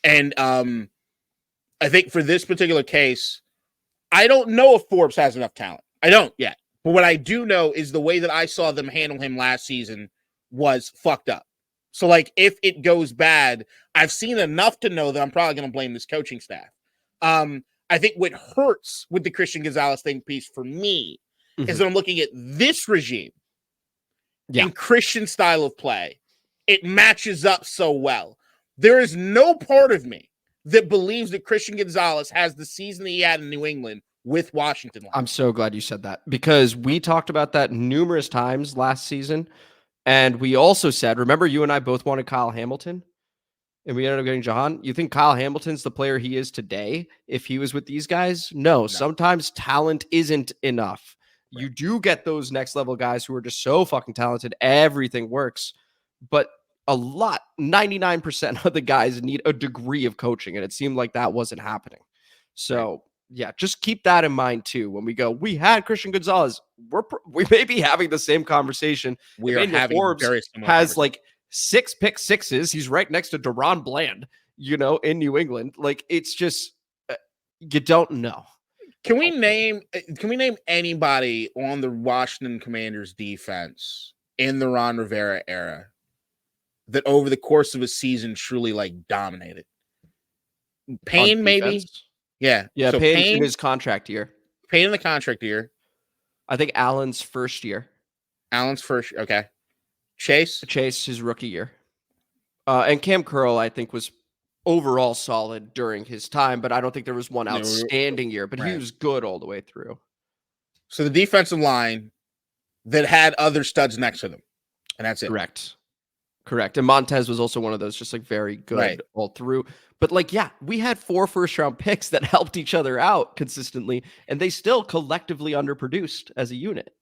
And I think for this particular case, I don't know if Forbes has enough talent. I don't yet. But what I do know is the way that I saw them handle him last season was fucked up. So, like, if it goes bad, I've seen enough to know that I'm probably going to blame this coaching staff. I think what hurts with the Christian Gonzalez thing piece for me is that I'm looking at this regime and Christian style of play. It matches up so well. There is no part of me that believes that Christian Gonzalez has the season that he had in New England with Washington. I'm so glad you said that, because we talked about that numerous times last season. And we also said, remember, you and I both wanted Kyle Hamilton, and we ended up getting Jahan. You think Kyle Hamilton's the player he is today if he was with these guys? No. Sometimes talent isn't enough. Right. You do get those next level guys who are just so fucking talented. Everything works. But 99% of the guys need a degree of coaching, and it seemed like that wasn't happening. So, yeah, just keep that in mind too. When we go, we had Christian Gonzalez. We may be having the same conversation. We are having Forbes very similar has like 6 pick sixes. He's right next to Deron Bland, in New England. Like, it's just you don't know. Can we name anybody on the Washington Commanders defense in the Ron Rivera era that over the course of a season truly like dominated? Payne, maybe. Yeah. So Payne in his contract year. Payne in the contract year. I think Allen's first year. Okay. Chase, his rookie year. And Cam Curl, I think, was overall solid during his time, but I don't think there was one outstanding year, but he was good all the way through. So the defensive line that had other studs next to them, and that's it. Correct. And Montez was also one of those, just like very good all through. But like, yeah, we had 4 first-round picks that helped each other out consistently, and they still collectively underproduced as a unit.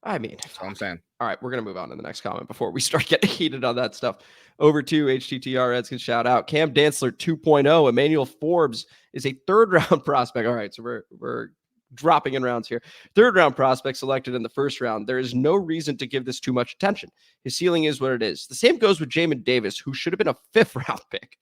I mean, that's what I'm saying. All right, we're going to move on to the next comment before we start getting heated on that stuff. Over to HTTR Redskins shout out. Cam Dantzler 2.0. Emmanuel Forbes is a 3rd-round prospect. All right, so we're dropping in rounds here. 3rd-round prospect selected in the 1st round. There is no reason to give this too much attention. His ceiling is what it is. The same goes with Jamin Davis, who should have been a 5th-round pick.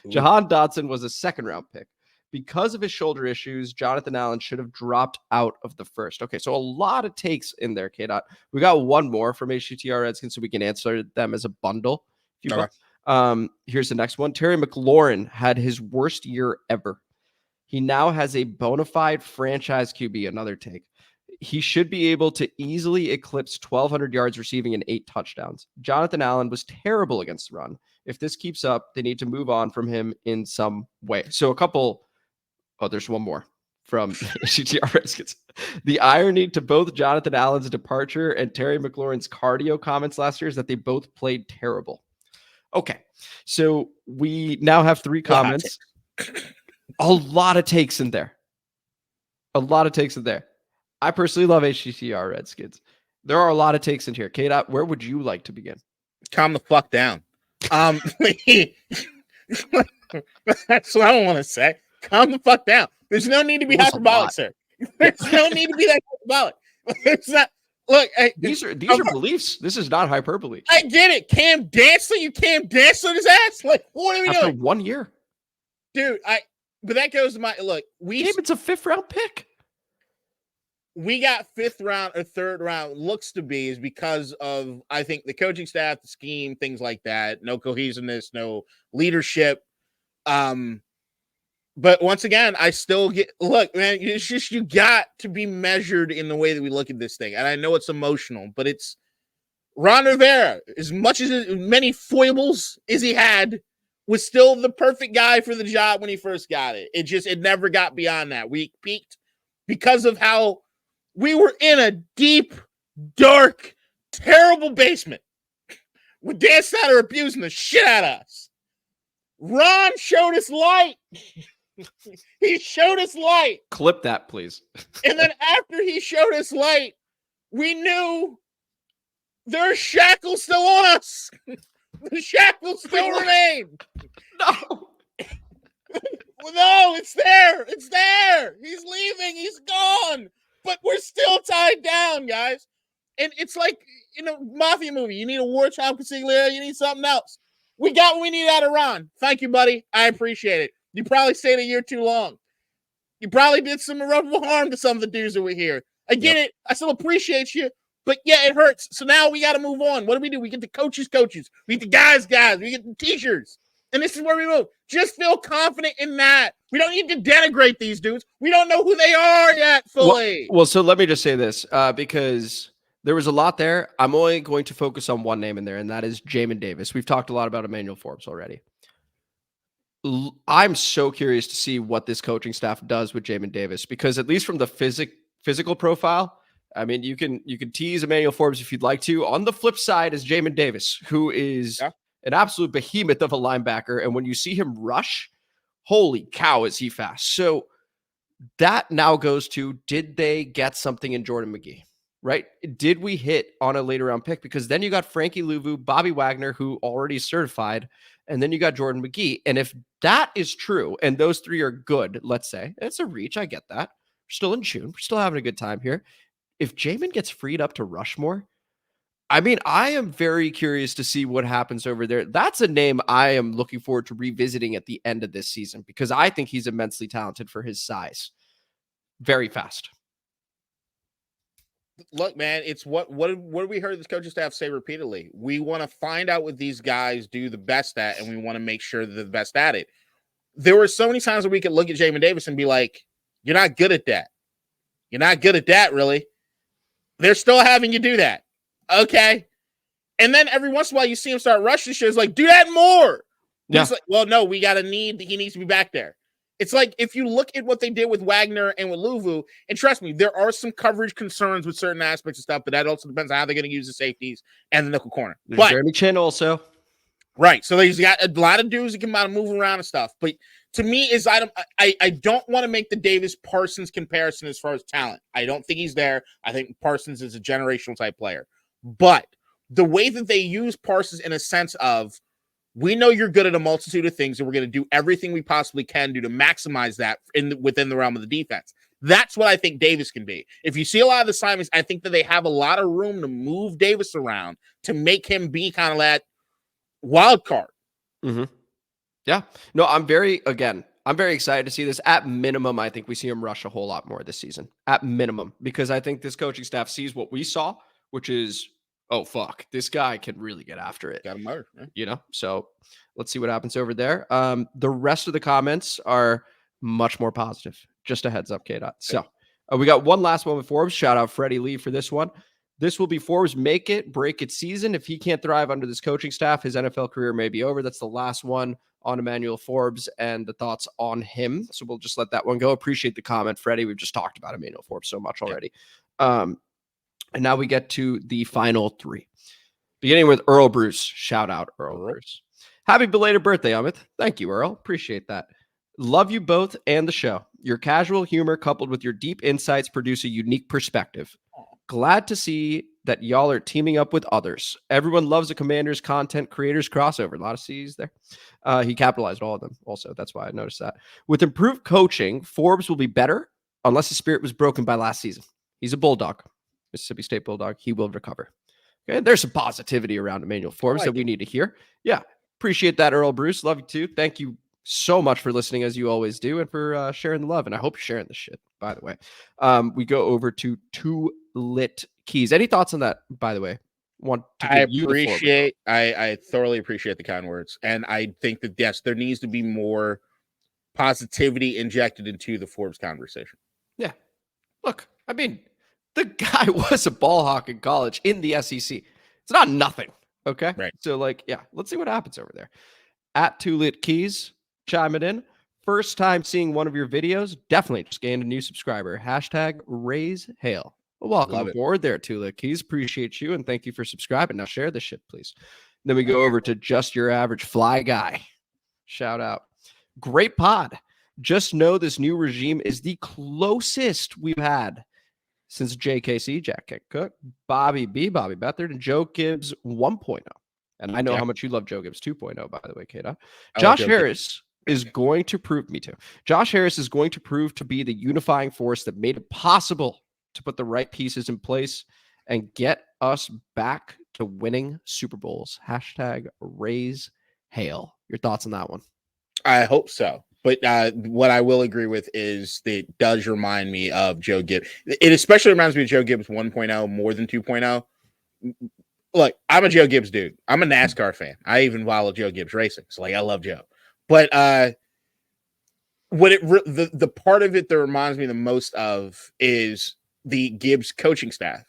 Jahan Dotson was a 2nd-round pick. Because of his shoulder issues, Jonathan Allen should have dropped out of the 1st. Okay, so a lot of takes in there, K-Dot. We got one more from HTTR Redskins, so we can answer them as a bundle. Here's the next one. Terry McLaurin had his worst year ever. He now has a bona fide franchise QB, another take. He should be able to easily eclipse 1,200 yards receiving and 8 touchdowns. Jonathan Allen was terrible against the run. If this keeps up, they need to move on from him in some way. So there's one more from HTTR Redskins. The irony to both Jonathan Allen's departure and Terry McLaurin's cardio comments last year is that they both played terrible. Okay, so we now have 3 comments. A lot of takes in there. I personally love HTTR Redskins. There are a lot of takes in here. K-Dot, where would you like to begin? Calm the fuck down. That's what I want to say. Calm the fuck down. There's no need to be hyperbolic, sir. There's no need to be that hyperbolic. It's not. Look, these are beliefs. This is not hyperbole. I get it. Cam Dantzler, you Cam Dantzler his ass. Like, what are we doing? After 1 year, dude. But that goes to my look. It's a 5th-round pick. We got 5th round or 3rd round looks to be is because of, I think, the coaching staff, the scheme, things like that. No cohesiveness, no leadership. But once again, I still look, man, it's just, you got to be measured in the way that we look at this thing. And I know it's emotional, but it's Ron Rivera, as many foibles as he had, was still the perfect guy for the job when he first got it. It never got beyond that. We peaked because of how we were in a deep, dark, terrible basement with Dan Snyder abusing the shit out of us. Ron showed us light. He showed us light. Clip that, please. And then after he showed us light, we knew there's shackles still on us. The shackles still remain. No. No, it's there. It's there. He's leaving. He's gone. but we're still tied down, guys. And it's like, mafia movie. You need a war child consigliere. You need something else. We got what we need out of Ron. Thank you, buddy. I appreciate it. You probably stayed a year too long. You probably did some irreparable harm to some of the dudes that were here. I get it. I still appreciate you. But yeah, it hurts. So now we got to move on. What do? We get the coaches. We get the guys. We get the t-shirts. And this is where we move. Just feel confident in that. We don't need to denigrate these dudes. We don't know who they are yet fully. Well, so let me just say this, because there was a lot there. I'm only going to focus on one name in there, and that is Jamin Davis. We've talked a lot about Emmanuel Forbes already. I'm so curious to see what this coaching staff does with Jamin Davis, because at least from the physical profile, I mean, you can tease Emmanuel Forbes if you'd like to. On the flip side is Jamin Davis, who is an absolute behemoth of a linebacker. And when you see him rush, holy cow, is he fast. So that now goes to, did they get something in Jordan McGee, right? Did we hit on a later round pick? Because then you got Frankie Louvu, Bobby Wagner, who already certified, and then you got Jordan McGee. And if that is true, and those three are good, let's say, it's a reach. I get that. We're still in June. We're still having a good time here. If Jamin gets freed up to rush more, I mean, I am very curious to see what happens over there. That's a name I am looking forward to revisiting at the end of this season, because I think he's immensely talented for his size. Very fast. Look, man, it's what we heard this coaching staff say repeatedly. We want to find out what these guys do the best at, and we want to make sure they're the best at it. There were so many times where we could look at Jamin Davis and be like, you're not good at that. You're not good at that, really. They're still having you do that. Okay. And then every once in a while you see him start rushing shit. It's like, do that more. Yeah. He's like, well, no, he needs to be back there. It's like, if you look at what they did with Wagner and with Louvu, and trust me, there are some coverage concerns with certain aspects of stuff, but that also depends on how they're going to use the safeties and the nickel corner. There's Jeremy Chin also. Right. So he's got a lot of dudes that can kind of move around and stuff. But to me, I don't want to make the Davis Parsons comparison as far as talent. I don't think he's there. I think Parsons is a generational type player. But the way that they use Parsons in a sense of, we know you're good at a multitude of things, and we're going to do everything we possibly can do to maximize that within the realm of the defense. That's what I think Davis can be. If you see a lot of the assignments, I think that they have a lot of room to move Davis around to make him be kind of that wild card. Mm-hmm. Yeah. No, I'm very excited to see this. At minimum, I think we see him rush a whole lot more this season. At minimum, because I think this coaching staff sees what we saw, which is, oh, fuck, this guy can really get after it. Got him murdered, right? So let's see what happens over there. The rest of the comments are much more positive. Just a heads up, K-Dot. So we got one last one with Forbes. Shout out Freddie Lee for this one. This will be Forbes' make it, break it season. If he can't thrive under this coaching staff, his NFL career may be over. That's the last one on Emmanuel Forbes and the thoughts on him. So we'll just let that one go. Appreciate the comment, Freddie. We've just talked about Emmanuel Forbes so much already. And now we get to the final three. Beginning with Earl Bruce. Shout out, Earl Bruce. Happy belated birthday, Amit. Thank you, Earl. Appreciate that. Love you both and the show. Your casual humor coupled with your deep insights produce a unique perspective. Glad to see that y'all are teaming up with others. Everyone loves a Commanders content creators crossover. A lot of C's there. He capitalized all of them also. That's why I noticed that. With improved coaching, Forbes will be better unless his spirit was broken by last season. He's a Bulldog. Mississippi State Bulldog. He will recover. Okay, there's some positivity around Emmanuel Forbes that we need to hear. Yeah, appreciate that, Earl Bruce. Love you too. Thank you so much for listening, as you always do, and for sharing the love. And I hope you're sharing this shit, by the way. We go over to Two Lit Keys. Any thoughts on that, by the way? I thoroughly appreciate the kind words. And I think that, yes, there needs to be more positivity injected into the Forbes conversation. Yeah. Look, I mean, the guy was a ball hawk in college in the SEC. It's not nothing. Okay. Right. So, let's see what happens over there. At Two Lit Keys, chime it in. First time seeing one of your videos. Definitely just gained a new subscriber. Hashtag raise hail. Well, welcome aboard there, Two Lit Keys. Appreciate you. And thank you for subscribing. Now share this shit, please. Then we go over to Just Your Average Fly Guy. Shout out. Great pod. Just know this new regime is the closest we've had since JKC, Jack Cook, Bobby B, Bobby Beathard, and Joe Gibbs 1.0. And I know how much you love Joe Gibbs 2.0, by the way, Kata. Josh Harris is going to prove to be the unifying force that made it possible to put the right pieces in place and get us back to winning Super Bowls. Hashtag raise hail. Your thoughts on that one? I hope so. But what I will agree with is that it does remind me of Joe Gibbs. It especially reminds me of Joe Gibbs 1.0 more than 2.0. Look, I'm a Joe Gibbs dude. I'm a NASCAR fan. I even follow Joe Gibbs racing. So like, I love Joe. But the part of it that reminds me the most of is the Gibbs coaching staff.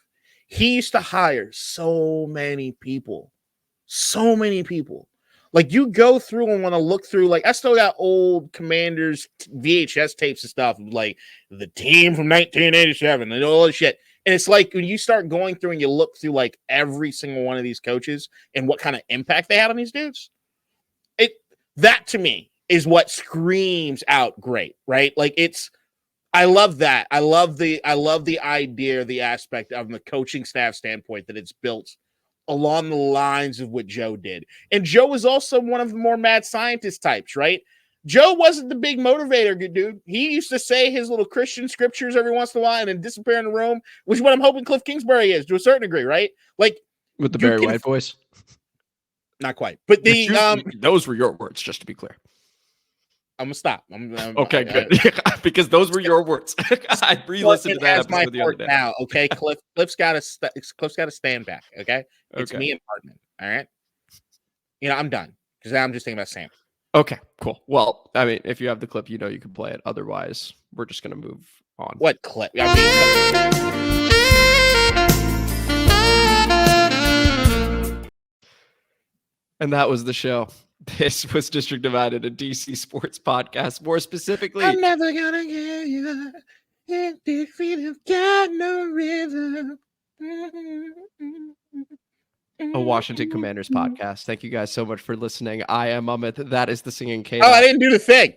He used to hire so many people. Like, you go through and want to look through, like, I still got old Commanders VHS tapes and stuff, like the team from 1987 and all this shit. And it's like when you start going through and you look through like every single one of these coaches and what kind of impact they had on these dudes, that to me is what screams out great, right? Like, I love that. I love the idea, the aspect of the coaching staff standpoint that it's built along the lines of what Joe did. And Joe was also one of the more mad scientist types, right? Joe wasn't the big motivator, good dude. He used to say his little Christian scriptures every once in a while and then disappear in the room, which is what I'm hoping Cliff Kingsbury is to a certain degree, right? Like, with the Barry White voice. Not quite. But those were your words, just to be clear. I'm gonna stop. Okay, good. Because those were your words. I re-listened to that episode the other day. Now, okay, Cliff's got to stand back. Okay, it's me and Hartman. All right, I'm done because I'm just thinking about Sam. Okay, cool. Well, I mean, if you have the clip, you can play it. Otherwise, we're just gonna move on. What clip? And that was the show. This was District Divided, a DC sports podcast. More specifically, I'm never gonna get you. Defeat have got no rhythm. A Washington Commanders podcast. Thank you guys so much for listening. I am Amit. That is the Singing K. Oh, I didn't do the thing.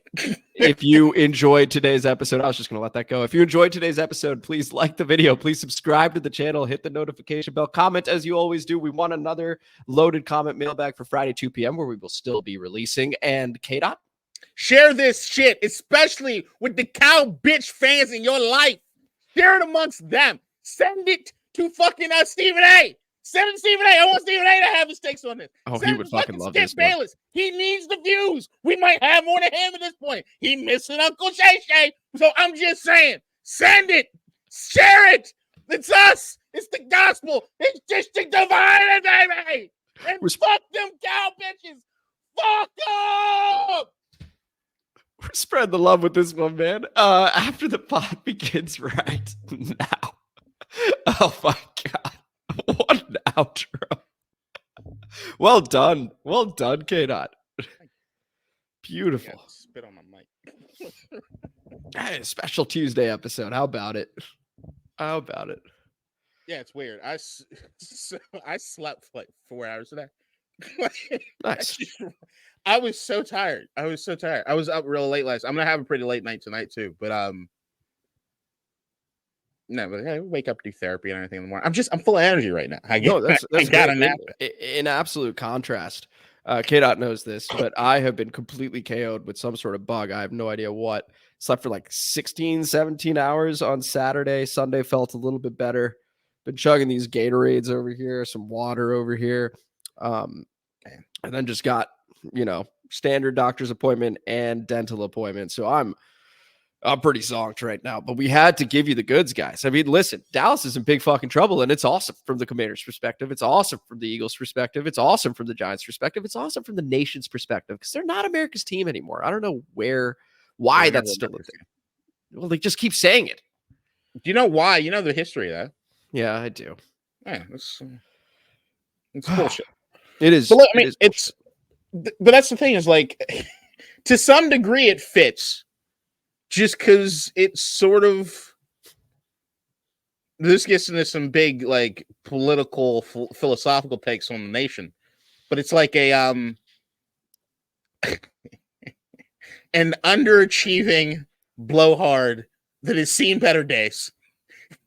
If you enjoyed today's episode, I was just going to let that go. If you enjoyed today's episode, please like the video. Please subscribe to the channel. Hit the notification bell. Comment as you always do. We want another loaded comment mailbag for Friday, 2 p.m. where we will still be releasing. And K-Dot? Share this shit, especially with the cow bitch fans in your life. Share it amongst them. Send it to fucking Stephen A. Send it to Stephen A. I want Stephen A. to have his takes on this. Oh, Send he would fucking love this. Bayless. He needs the views. We might have more than him at this point. He missing Uncle Shay Shay. So I'm just saying, send it. Share it. It's us. It's the gospel. It's District Divided, baby. And fuck them cow bitches. Fuck up. We're spreading the love with this one, man. After the pod begins right now. Oh my God. What an outro. Well done. Well done, K-Dot. Beautiful. Spit on my mic. Hey, special Tuesday episode. How about it? Yeah, it's weird. I slept for like 4 hours today. Nice. I was so tired. I was up real late last. I'm gonna have a pretty late night tonight too. But no, but I wake up, do therapy and everything in the morning. I'm full of energy right now. I got a nap. In absolute contrast, K-Dot knows this, but I have been completely KO'd with some sort of bug. I have no idea what. Slept for like 16, 17 hours on Saturday. Sunday felt a little bit better. Been chugging these Gatorades over here, some water over here. And then just got, standard doctor's appointment and dental appointment. So I'm pretty zonked right now, but we had to give you the goods, guys. I mean, listen, Dallas is in big fucking trouble, and it's awesome from the Commanders' perspective. It's awesome from the Eagles' perspective. It's awesome from the Giants' perspective. It's awesome from the nation's perspective because they're not America's team anymore. I don't know why that's still a thing. Well, they just keep saying it. Do you know why? You know the history of that. Yeah, I do. Yeah, it's bullshit. It is. But look, I mean, but that's the thing is like, to some degree, it fits. Just because it's sort of, this gets into some big like political philosophical takes on the nation, but it's like an underachieving blowhard that has seen better days.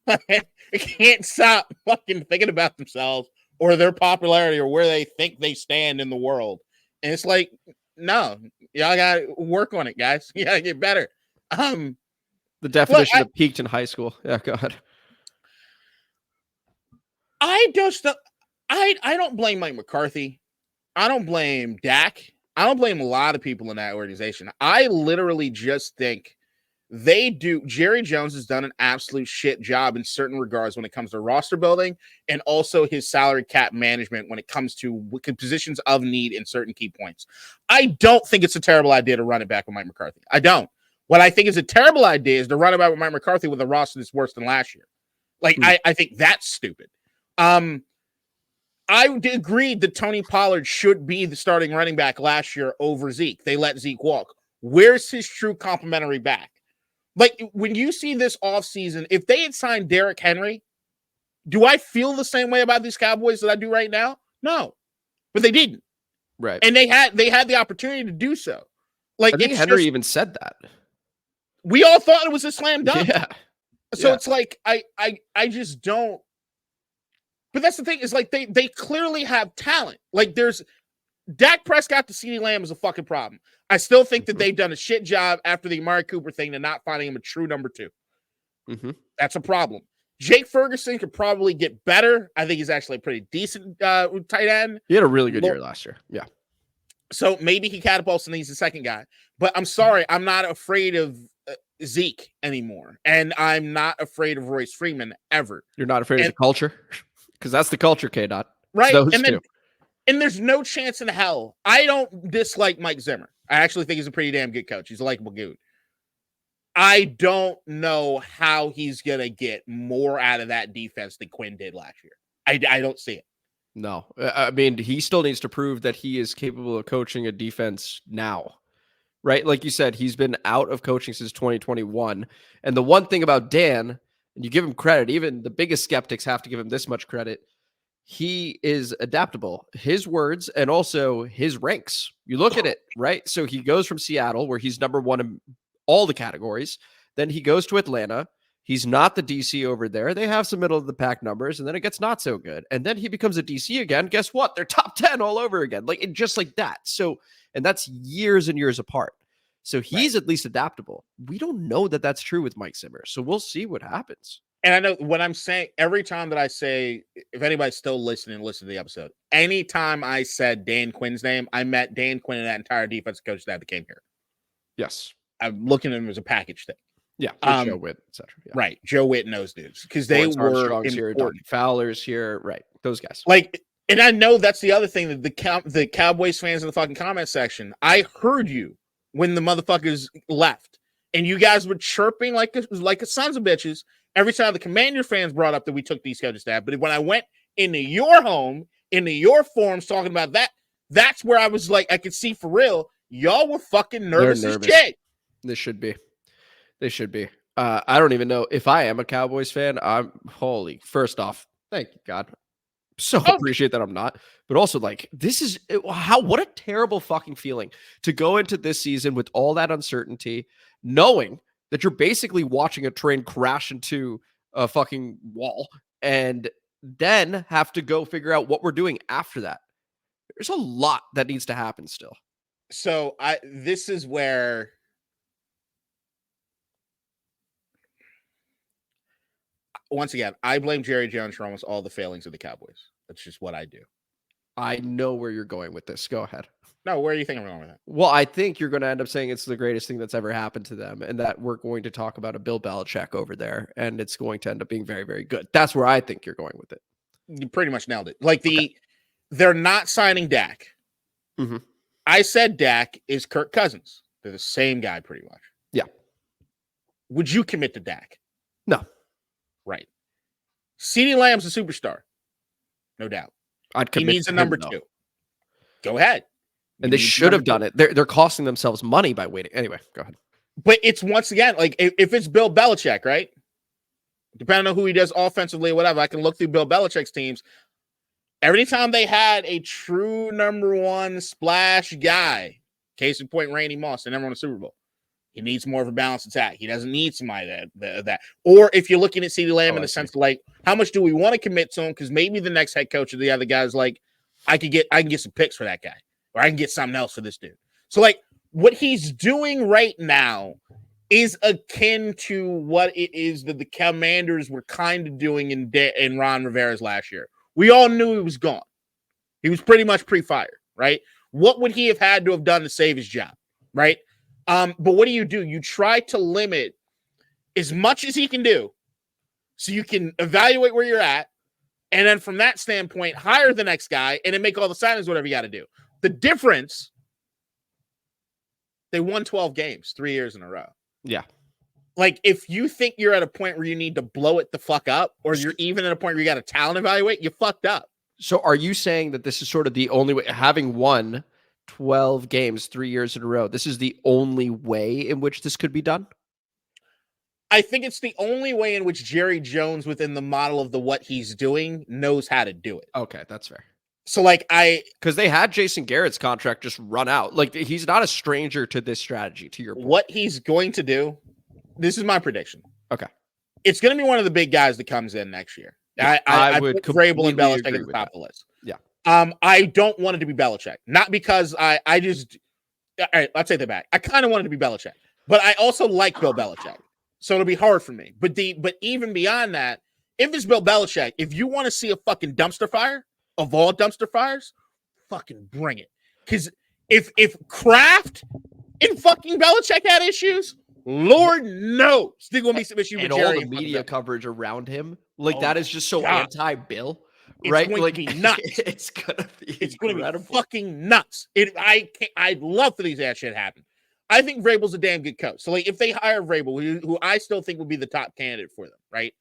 It can't stop fucking thinking about themselves or their popularity or where they think they stand in the world, and it's like, no, y'all gotta work on it, guys. You gotta get better. The definition of peaked in high school. Yeah, go ahead. I don't blame Mike McCarthy. I don't blame Dak. I don't blame a lot of people in that organization. I literally just think Jerry Jones has done an absolute shit job in certain regards when it comes to roster building and also his salary cap management when it comes to positions of need in certain key points. I don't think it's a terrible idea to run it back with Mike McCarthy. I don't. What I think is a terrible idea is to run it back with Mike McCarthy with a roster that's worse than last year. I think that's stupid. I agreed that Tony Pollard should be the starting running back last year over Zeke. They let Zeke walk. Where's his true complementary back? Like, when you see this offseason, if they had signed Derrick Henry, do I feel the same way about these Cowboys that I do right now? No, but they didn't. Right. And they had the opportunity to do so. Like, I think Henry even said that. We all thought it was a slam dunk. Yeah. So it's like, I just don't. But that's the thing is, like, they clearly have talent. Like, there's Dak Prescott to CeeDee Lamb is a fucking problem. I still think that they've done a shit job after the Amari Cooper thing to not finding him a true number 2. Mm-hmm. That's a problem. Jake Ferguson could probably get better. I think he's actually a pretty decent tight end. He had a really good year last year. Yeah. So maybe he catapults and he's the second guy. But I'm sorry, I'm not afraid of Zeke anymore. And I'm not afraid of Royce Freeman ever. You're not afraid of the culture? Because that's the culture, K-Dot. Right. Those and then, two. And there's no chance in hell. I don't dislike Mike Zimmer. I actually think he's a pretty damn good coach. He's a likable dude. I don't know how he's going to get more out of that defense than Quinn did last year. I don't see it. No. I mean, he still needs to prove that he is capable of coaching a defense now. Right? Like you said, he's been out of coaching since 2021. And the one thing about Dan, and you give him credit, even the biggest skeptics have to give him this much credit, he is adaptable. His words and also his ranks. You look at it, right? So he goes from Seattle, where he's number 1 in all the categories. Then he goes to Atlanta. He's not the DC over there. They have some middle of the pack numbers, and then it gets not so good. And then he becomes a DC again. Guess what? They're top 10 all over again. Like, just like that. So, and that's years and years apart. So he's at least adaptable. We don't know that that's true with Mike Zimmer. So we'll see what happens. And I know what I'm saying, every time that I say, if anybody's still listening, listen to the episode. Anytime I said Dan Quinn's name, I meant Dan Quinn and that entire defensive coach staff that came here. Yes. I'm looking at them as a package thing. Yeah. Joe Witt, etc. Yeah. Right. Joe Witt and those dudes. Because they were important. Here, Fowler's here. Right. Those guys. Like, and I know that's the other thing that the Cowboys fans in the fucking comment section, I heard you when the motherfuckers left. And you guys were chirping like a sons of bitches every time the Commander fans brought up that we took these coaches staff. But when I went into your home, into your forums talking about that, that's where I was like, I could see for real, y'all were fucking nervous as shit. They should be. They should be. I don't even know if I am a Cowboys fan. First off, thank you, God. So appreciate that I'm not. But also, like, what a terrible fucking feeling to go into this season with all that uncertainty, knowing that you're basically watching a train crash into a fucking wall and then have to go figure out what we're doing after that. There's a lot that needs to happen still. So this is where once again, I blame Jerry Jones for almost all the failings of the Cowboys. That's just what I do. I know where you're going with this. Go ahead. No, where do you think I'm going with that? Well, I think you're going to end up saying it's the greatest thing that's ever happened to them, and that we're going to talk about a Bill Belichick over there, and it's going to end up being very, very good. That's where I think you're going with it. You pretty much nailed it. Like they're not signing Dak. Mm-hmm. I said Dak is Kirk Cousins. They're the same guy pretty much. Yeah. Would you commit to Dak? No. Right. CeeDee Lamb's a superstar. No doubt. He needs a number 2. Go ahead. And they should have done it. They're costing themselves money by waiting. Anyway, go ahead. But it's once again, like if it's Bill Belichick, right? Depending on who he does offensively or whatever, I can look through Bill Belichick's teams. Every time they had a true number 1 splash guy, case in point, Randy Moss, they never won a Super Bowl. He needs more of a balanced attack. He doesn't need somebody that. Or if you're looking at CeeDee Lamb in the sense of like, how much do we want to commit to him? Because maybe the next head coach of the other guy's like, I can get some picks for that guy, or I can get something else for this dude. So like what he's doing right now is akin to what it is that the Commanders were kind of doing in Ron Rivera's last year. We all knew he was gone. He was pretty much pre-fired, right? What would he have had to have done to save his job, right? But what do? You try to limit as much as he can do so you can evaluate where you're at, and then from that standpoint, hire the next guy and then make all the signings, whatever you got to do. The difference, they won 12 games 3 years in a row. Yeah. Like, if you think you're at a point where you need to blow it the fuck up, or you're even at a point where you got to talent evaluate, you fucked up. So are you saying that this is sort of the only way, having won 12 games 3 years in a row, this is the only way in which this could be done? I think it's the only way in which Jerry Jones, within the model of what he's doing, knows how to do it. Okay, that's fair. So, like, because they had Jason Garrett's contract just run out. Like, he's not a stranger to this strategy, to your point. What he's going to do, this is my prediction. Okay. It's going to be one of the big guys that comes in next year. Yeah, I would put Vrabel and Belichick agree at the with top of that. the list. Yeah. I don't want it to be Belichick. Not because I just, all right, let's take that back. I kind of want it to be Belichick, but I also like Bill Belichick. So it'll be hard for me. But even beyond that, if it's Bill Belichick, if you want to see a fucking dumpster fire of all dumpster fires, fucking bring it. Because if Kraft and fucking Belichick had issues, Lord knows there's going to be some issue with and Jerry all the media coverage around him. Like, that is just so God. anti-Bill, It's right? going Like, to be nuts. It's gonna be incredible. Fucking nuts. I'd love for these that shit happen. I think Vrabel's a damn good coach. So, like, if they hire Vrabel, who I still think would be the top candidate for them, right?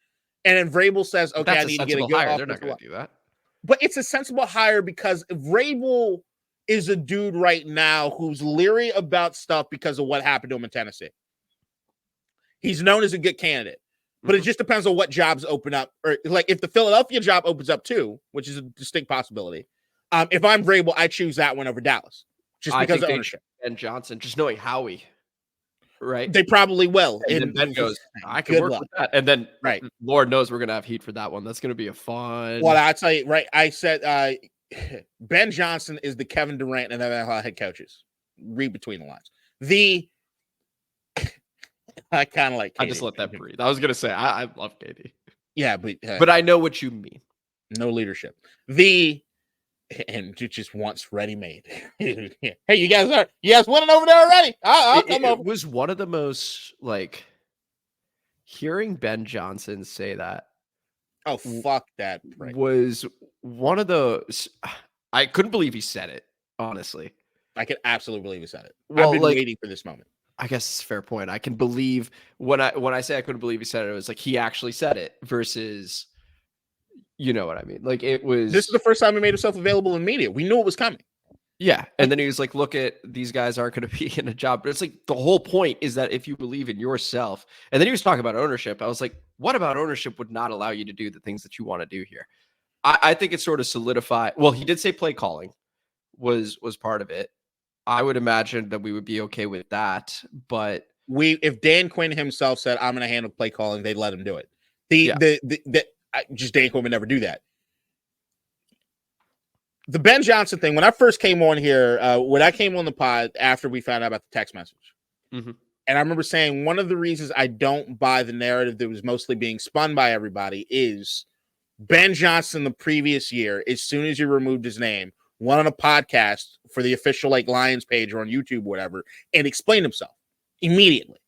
And then Vrabel says, "Okay, I need to get a good hire. They're not going to do that." But it's a sensible hire because Vrabel is a dude right now who's leery about stuff because of what happened to him in Tennessee. He's known as a good candidate, but it just depends on what jobs open up. Or, like, if the Philadelphia job opens up too, which is a distinct possibility. If I'm Vrabel, I choose that one over Dallas just because of ownership. And Johnson, just knowing Howie, right? They probably will. And then Ben goes, I can work with that. And then, right, Lord knows we're going to have heat for that one. That's going to be a fun. Well, I'll tell you, right, I said Ben Johnson is the Kevin Durant and NFL head coaches. Read between the lines. I kind of like Katie. I just let that breathe. I was going to say, I love Katie. Yeah, but I know what you mean. No leadership. And it just wants ready-made. Hey, you guys winning over there already? I'll come over. It was one of the most, like, hearing Ben Johnson say that. Oh, fuck that. Right. Was one of those. I couldn't believe he said it, honestly. I can absolutely believe he said it. Well, I've been waiting for this moment. I guess it's a fair point. I can believe when I say I couldn't believe he said it, it was like he actually said it versus, you know what I mean? Like, it was. This is the first time he made himself available in media. We knew it was coming. Yeah. And then he was like, look at these guys aren't going to be in a job. But it's like the whole point is that if you believe in yourself, and then he was talking about ownership. I was like, what about ownership would not allow you to do the things that you want to do here? I think it sort of solidified. Well, he did say play calling was part of it. I would imagine that we would be okay with that. But if Dan Quinn himself said, I'm going to handle play calling, they'd let him do it. Just Dan Quinn would never do that. The Ben Johnson thing, when I first came on here, when I came on the pod after we found out about the text message, and I remember saying one of the reasons I don't buy the narrative that was mostly being spun by everybody is Ben Johnson the previous year, as soon as you removed his name, went on a podcast for the official Lions page or on YouTube or whatever, and explained himself immediately.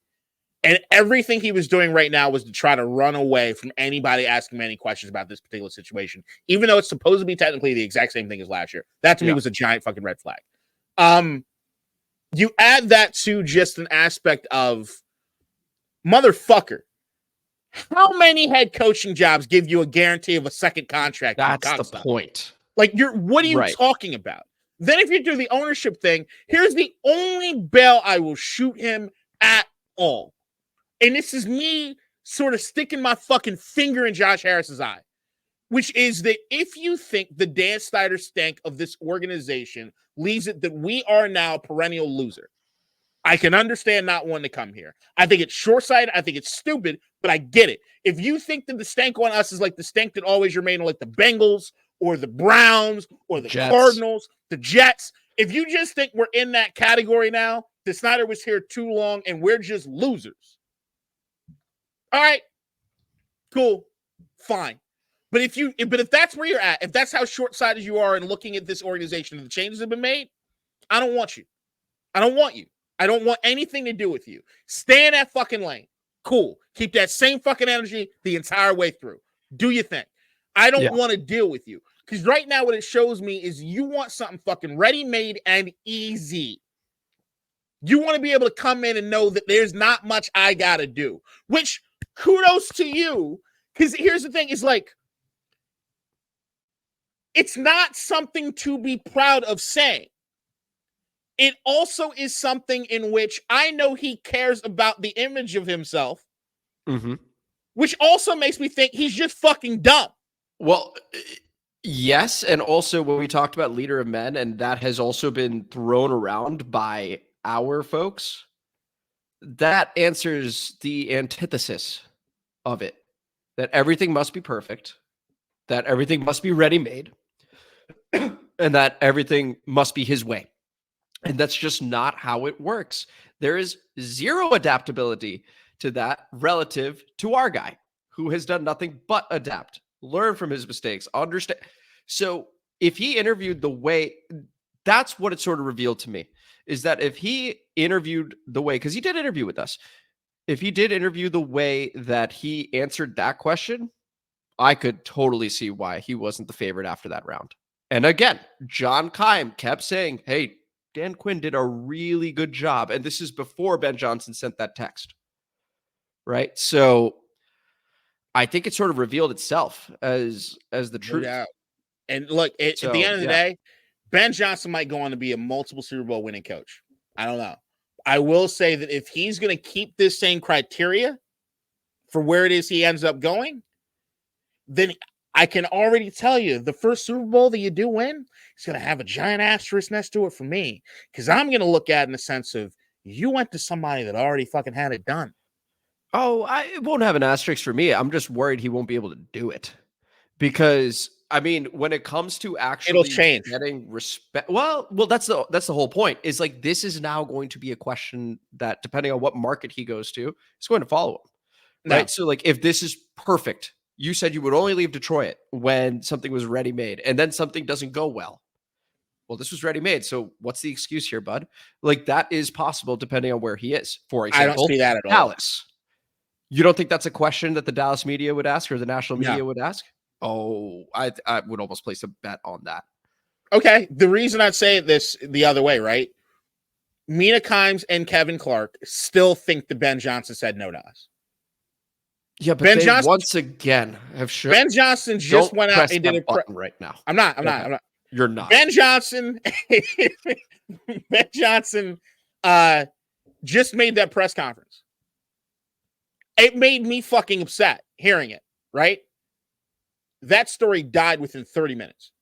And everything he was doing right now was to try to run away from anybody asking him any questions about this particular situation, even though it's supposed to be technically the exact same thing as last year. That to me was a giant fucking red flag. You add that to just an aspect of motherfucker. How many head coaching jobs give you a guarantee of a second contract? That's the point. Like, what are you talking about? Then if you do the ownership thing, here's the only bail I will shoot him at all. And this is me sort of sticking my fucking finger in Josh Harris's eye, which is that if you think the Dan Snyder stank of this organization leaves it that we are now a perennial loser, I can understand not wanting to come here. I think it's short-sighted. I think it's stupid, but I get it. If you think that the stank on us is like the stank that always remained on like the Bengals or the Browns or the Jets. Cardinals, the Jets, if you just think we're in that category now, The Snyder was here too long, and we're just losers. All right, cool, fine. But if that's where you're at, if that's how short-sighted you are in looking at this organization and the changes have been made, I don't want you. I don't want you. I don't want anything to do with you. Stay in that fucking lane. Cool. Keep that same fucking energy the entire way through. Do your thing. I don't want to deal with you. Because right now what it shows me is you want something fucking ready-made and easy. You want to be able to come in and know that there's not much I got to do. Which, kudos to you. Because here's the thing. Is like, it's not something to be proud of saying. It also is something in which I know he cares about the image of himself, which also makes me think he's just fucking dumb. Well, yes. And also when we talked about leader of men, and that has also been thrown around by our folks, that answers the antithesis of it, that everything must be perfect, that everything must be ready-made, and that everything must be his way. And that's just not how it works. There is zero adaptability to that relative to our guy, who has done nothing but adapt, learn from his mistakes, understand. So if he interviewed the way, that's what it sort of revealed to me, is that if he interviewed the way, because he did interview with us, if he did interview the way that he answered that question, I could totally see why he wasn't the favorite after that round. And again, John Keim kept saying, hey, Dan Quinn did a really good job. And this is before Ben Johnson sent that text. Right? So I think it sort of revealed itself as the truth. Yeah. And look, at the end of the day, Ben Johnson might go on to be a multiple Super Bowl winning coach. I don't know. I will say that if he's going to keep this same criteria for where it is he ends up going, then I can already tell you the first Super Bowl that you do win, it's going to have a giant asterisk next to it for me, because I'm going to look at it in the sense of you went to somebody that already fucking had it done. Oh, it won't have an asterisk for me. I'm just worried he won't be able to do it, because I mean, when it comes to actually it'll change getting respect, well, that's the whole point. Is like, this is now going to be a question that, depending on what market he goes to, is going to follow him, right? So, like, if this is perfect. You said you would only leave Detroit when something was ready-made, and then something doesn't go well. Well, this was ready-made, so what's the excuse here, bud? Like, that is possible depending on where he is. For example, I don't see that at all. Dallas. You don't think that's a question that the Dallas media would ask, or the national media would ask? Oh, I would almost place a bet on that. Okay, the reason I'd say this the other way, right? Mina Kimes and Kevin Clark still think that Ben Johnson said no to us. Yeah, but Ben Johnson, once again, have shown. Ben Johnson just went out and did a button right now. I'm not. You're not. Ben Johnson. Ben Johnson just made that press conference. It made me fucking upset hearing it, right? That story died within 30 minutes.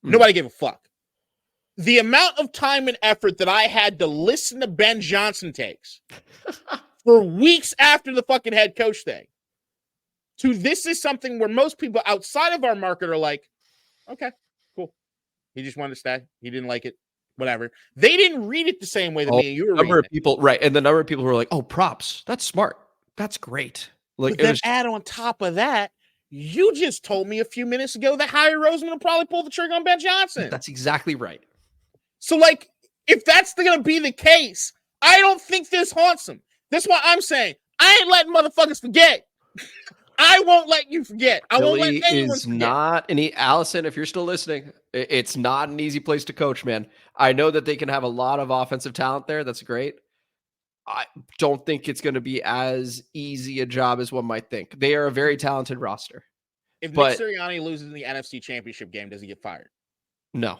Nobody gave a fuck. The amount of time and effort that I had to listen to Ben Johnson takes for weeks after the fucking head coach thing, to this is something where most people outside of our market are like, okay, cool. He just wanted to stay. He didn't like it. Whatever. They didn't read it the same way that me and you were reading it. People, right. And the number of people who were like, oh, props. That's smart. That's great. Like, but then add on top of that, you just told me a few minutes ago that Howie Roseman will probably pull the trigger on Ben Johnson. That's exactly right. So, like, if that's going to be the case, I don't think this haunts him. That's why I'm saying I ain't letting motherfuckers forget. I won't let you forget. I won't let anyone forget. Not any Allison, if you're still listening, it's not an easy place to coach, man. I know that they can have a lot of offensive talent there. That's great. I don't think it's going to be as easy a job as one might think. They are a very talented roster. If Nick Sirianni loses in the NFC Championship game, does he get fired? No.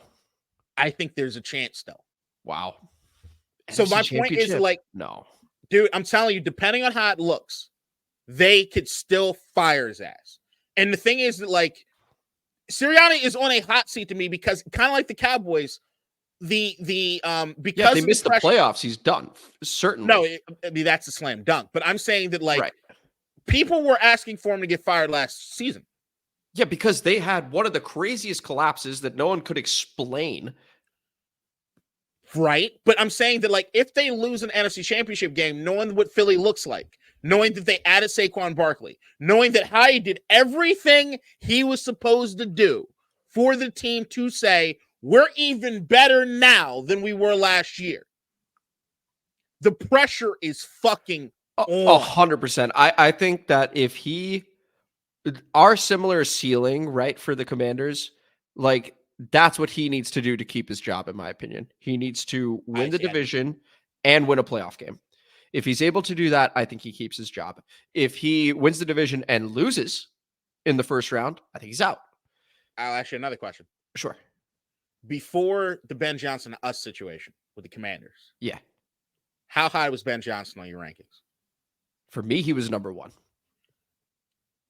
I think there's a chance, though. Wow. So my point is, like, no. Dude, I'm telling you, depending on how it looks, they could still fire his ass. And the thing is that, like, Sirianni is on a hot seat to me because, kind of like the Cowboys, because they missed the playoffs, he's done. Certainly. No, I mean, that's a slam dunk. But I'm saying that, like, people were asking for him to get fired last season. Yeah, because they had one of the craziest collapses that no one could explain. Right. But I'm saying that, like, if they lose an NFC championship game, knowing what Philly looks like, knowing that they added Saquon Barkley, knowing that Hyde did everything he was supposed to do for the team to say, we're even better now than we were last year. The pressure is fucking on. 100%. I think that if our similar ceiling, right, for the Commanders, like, that's what he needs to do to keep his job, in my opinion. He needs to win the division and win a playoff game. If he's able to do that, I think he keeps his job. If he wins the division and loses in the first round, I think he's out. I'll ask you another question. Sure. Before the Ben Johnson us situation with the Commanders. Yeah. How high was Ben Johnson on your rankings? For me, he was number 1.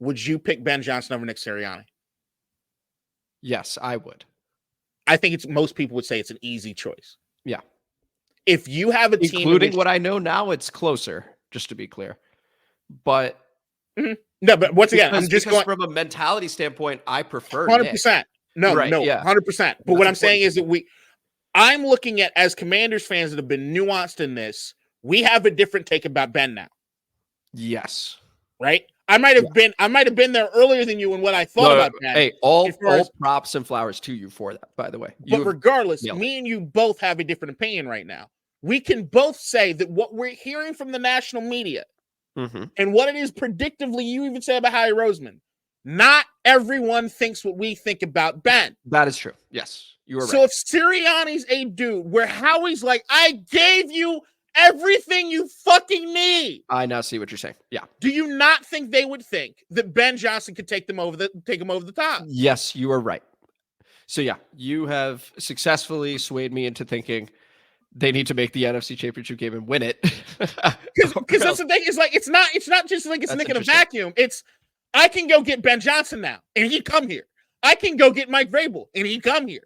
Would you pick Ben Johnson over Nick Sirianni? Yes, I would. I think most people would say it's an easy choice. Yeah. If you have a team, including what I know now, it's closer, just to be clear. But no, but once again, I'm just going from a mentality standpoint, I prefer 100%. No, right, 100%. But what I'm saying is that I'm looking at, as Commanders fans that have been nuanced in this, we have a different take about Ben now. Yes. Right? I might have been there earlier than you in what I thought about Ben. Hey, all props and flowers to you for that, by the way. But regardless, me and you both have a different opinion right now. We can both say that what we're hearing from the national media and what it is predictively, you even say about Howie Roseman, not everyone thinks what we think about Ben. That is true. Yes, you are right. So if Sirianni's a dude where Howie's like, I gave you everything you fucking need. I now see what you're saying. Yeah. Do you not think they would think that Ben Johnson could take him over the top? Yes, you are right. So yeah, you have successfully swayed me into thinking they need to make the NFC Championship game and win it. Because that's the thing. Is like it's not just like it's Nick in a vacuum. It's I can go get Ben Johnson now and he'd come here. I can go get Mike Vrabel and he'd come here.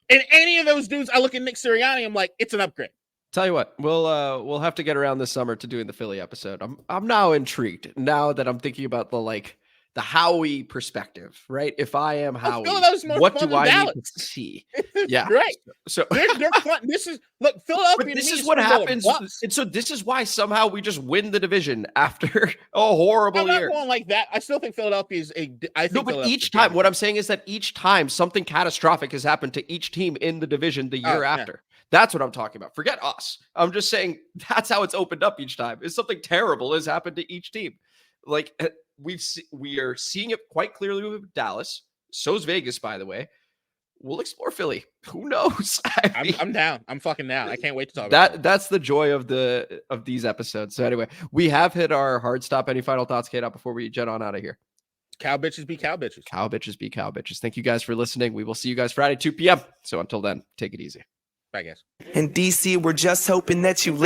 And any of those dudes, I look at Nick Sirianni, I'm like, it's an upgrade. Tell you what, we'll have to get around this summer to doing the Philly episode. I'm now intrigued now that I'm thinking about the Howie perspective, right? If I am Howie, what do I need to see? Yeah, right. So they're fun. This is Philadelphia. This is what happens, and so this is why somehow we just win the division after a horrible year. I'm not going like that. I still think Philadelphia is but each time, what I'm saying is that each time something catastrophic has happened to each team in the division the year after. That's what I'm talking about. Forget us. I'm just saying that's how it's opened up each time. Is something terrible has happened to each team. Like we are seeing it quite clearly with Dallas. So's Vegas, by the way. We'll explore Philly. Who knows? I'm down. I'm fucking down. I can't wait to talk about that. That's the joy of these episodes. So anyway, we have hit our hard stop. Any final thoughts, Kate, before we jet on out of here? Cow bitches be cow bitches. Cow bitches be cow bitches. Thank you guys for listening. We will see you guys Friday, 2 p.m. So until then, take it easy. Bye, guys. In DC, we're just hoping that you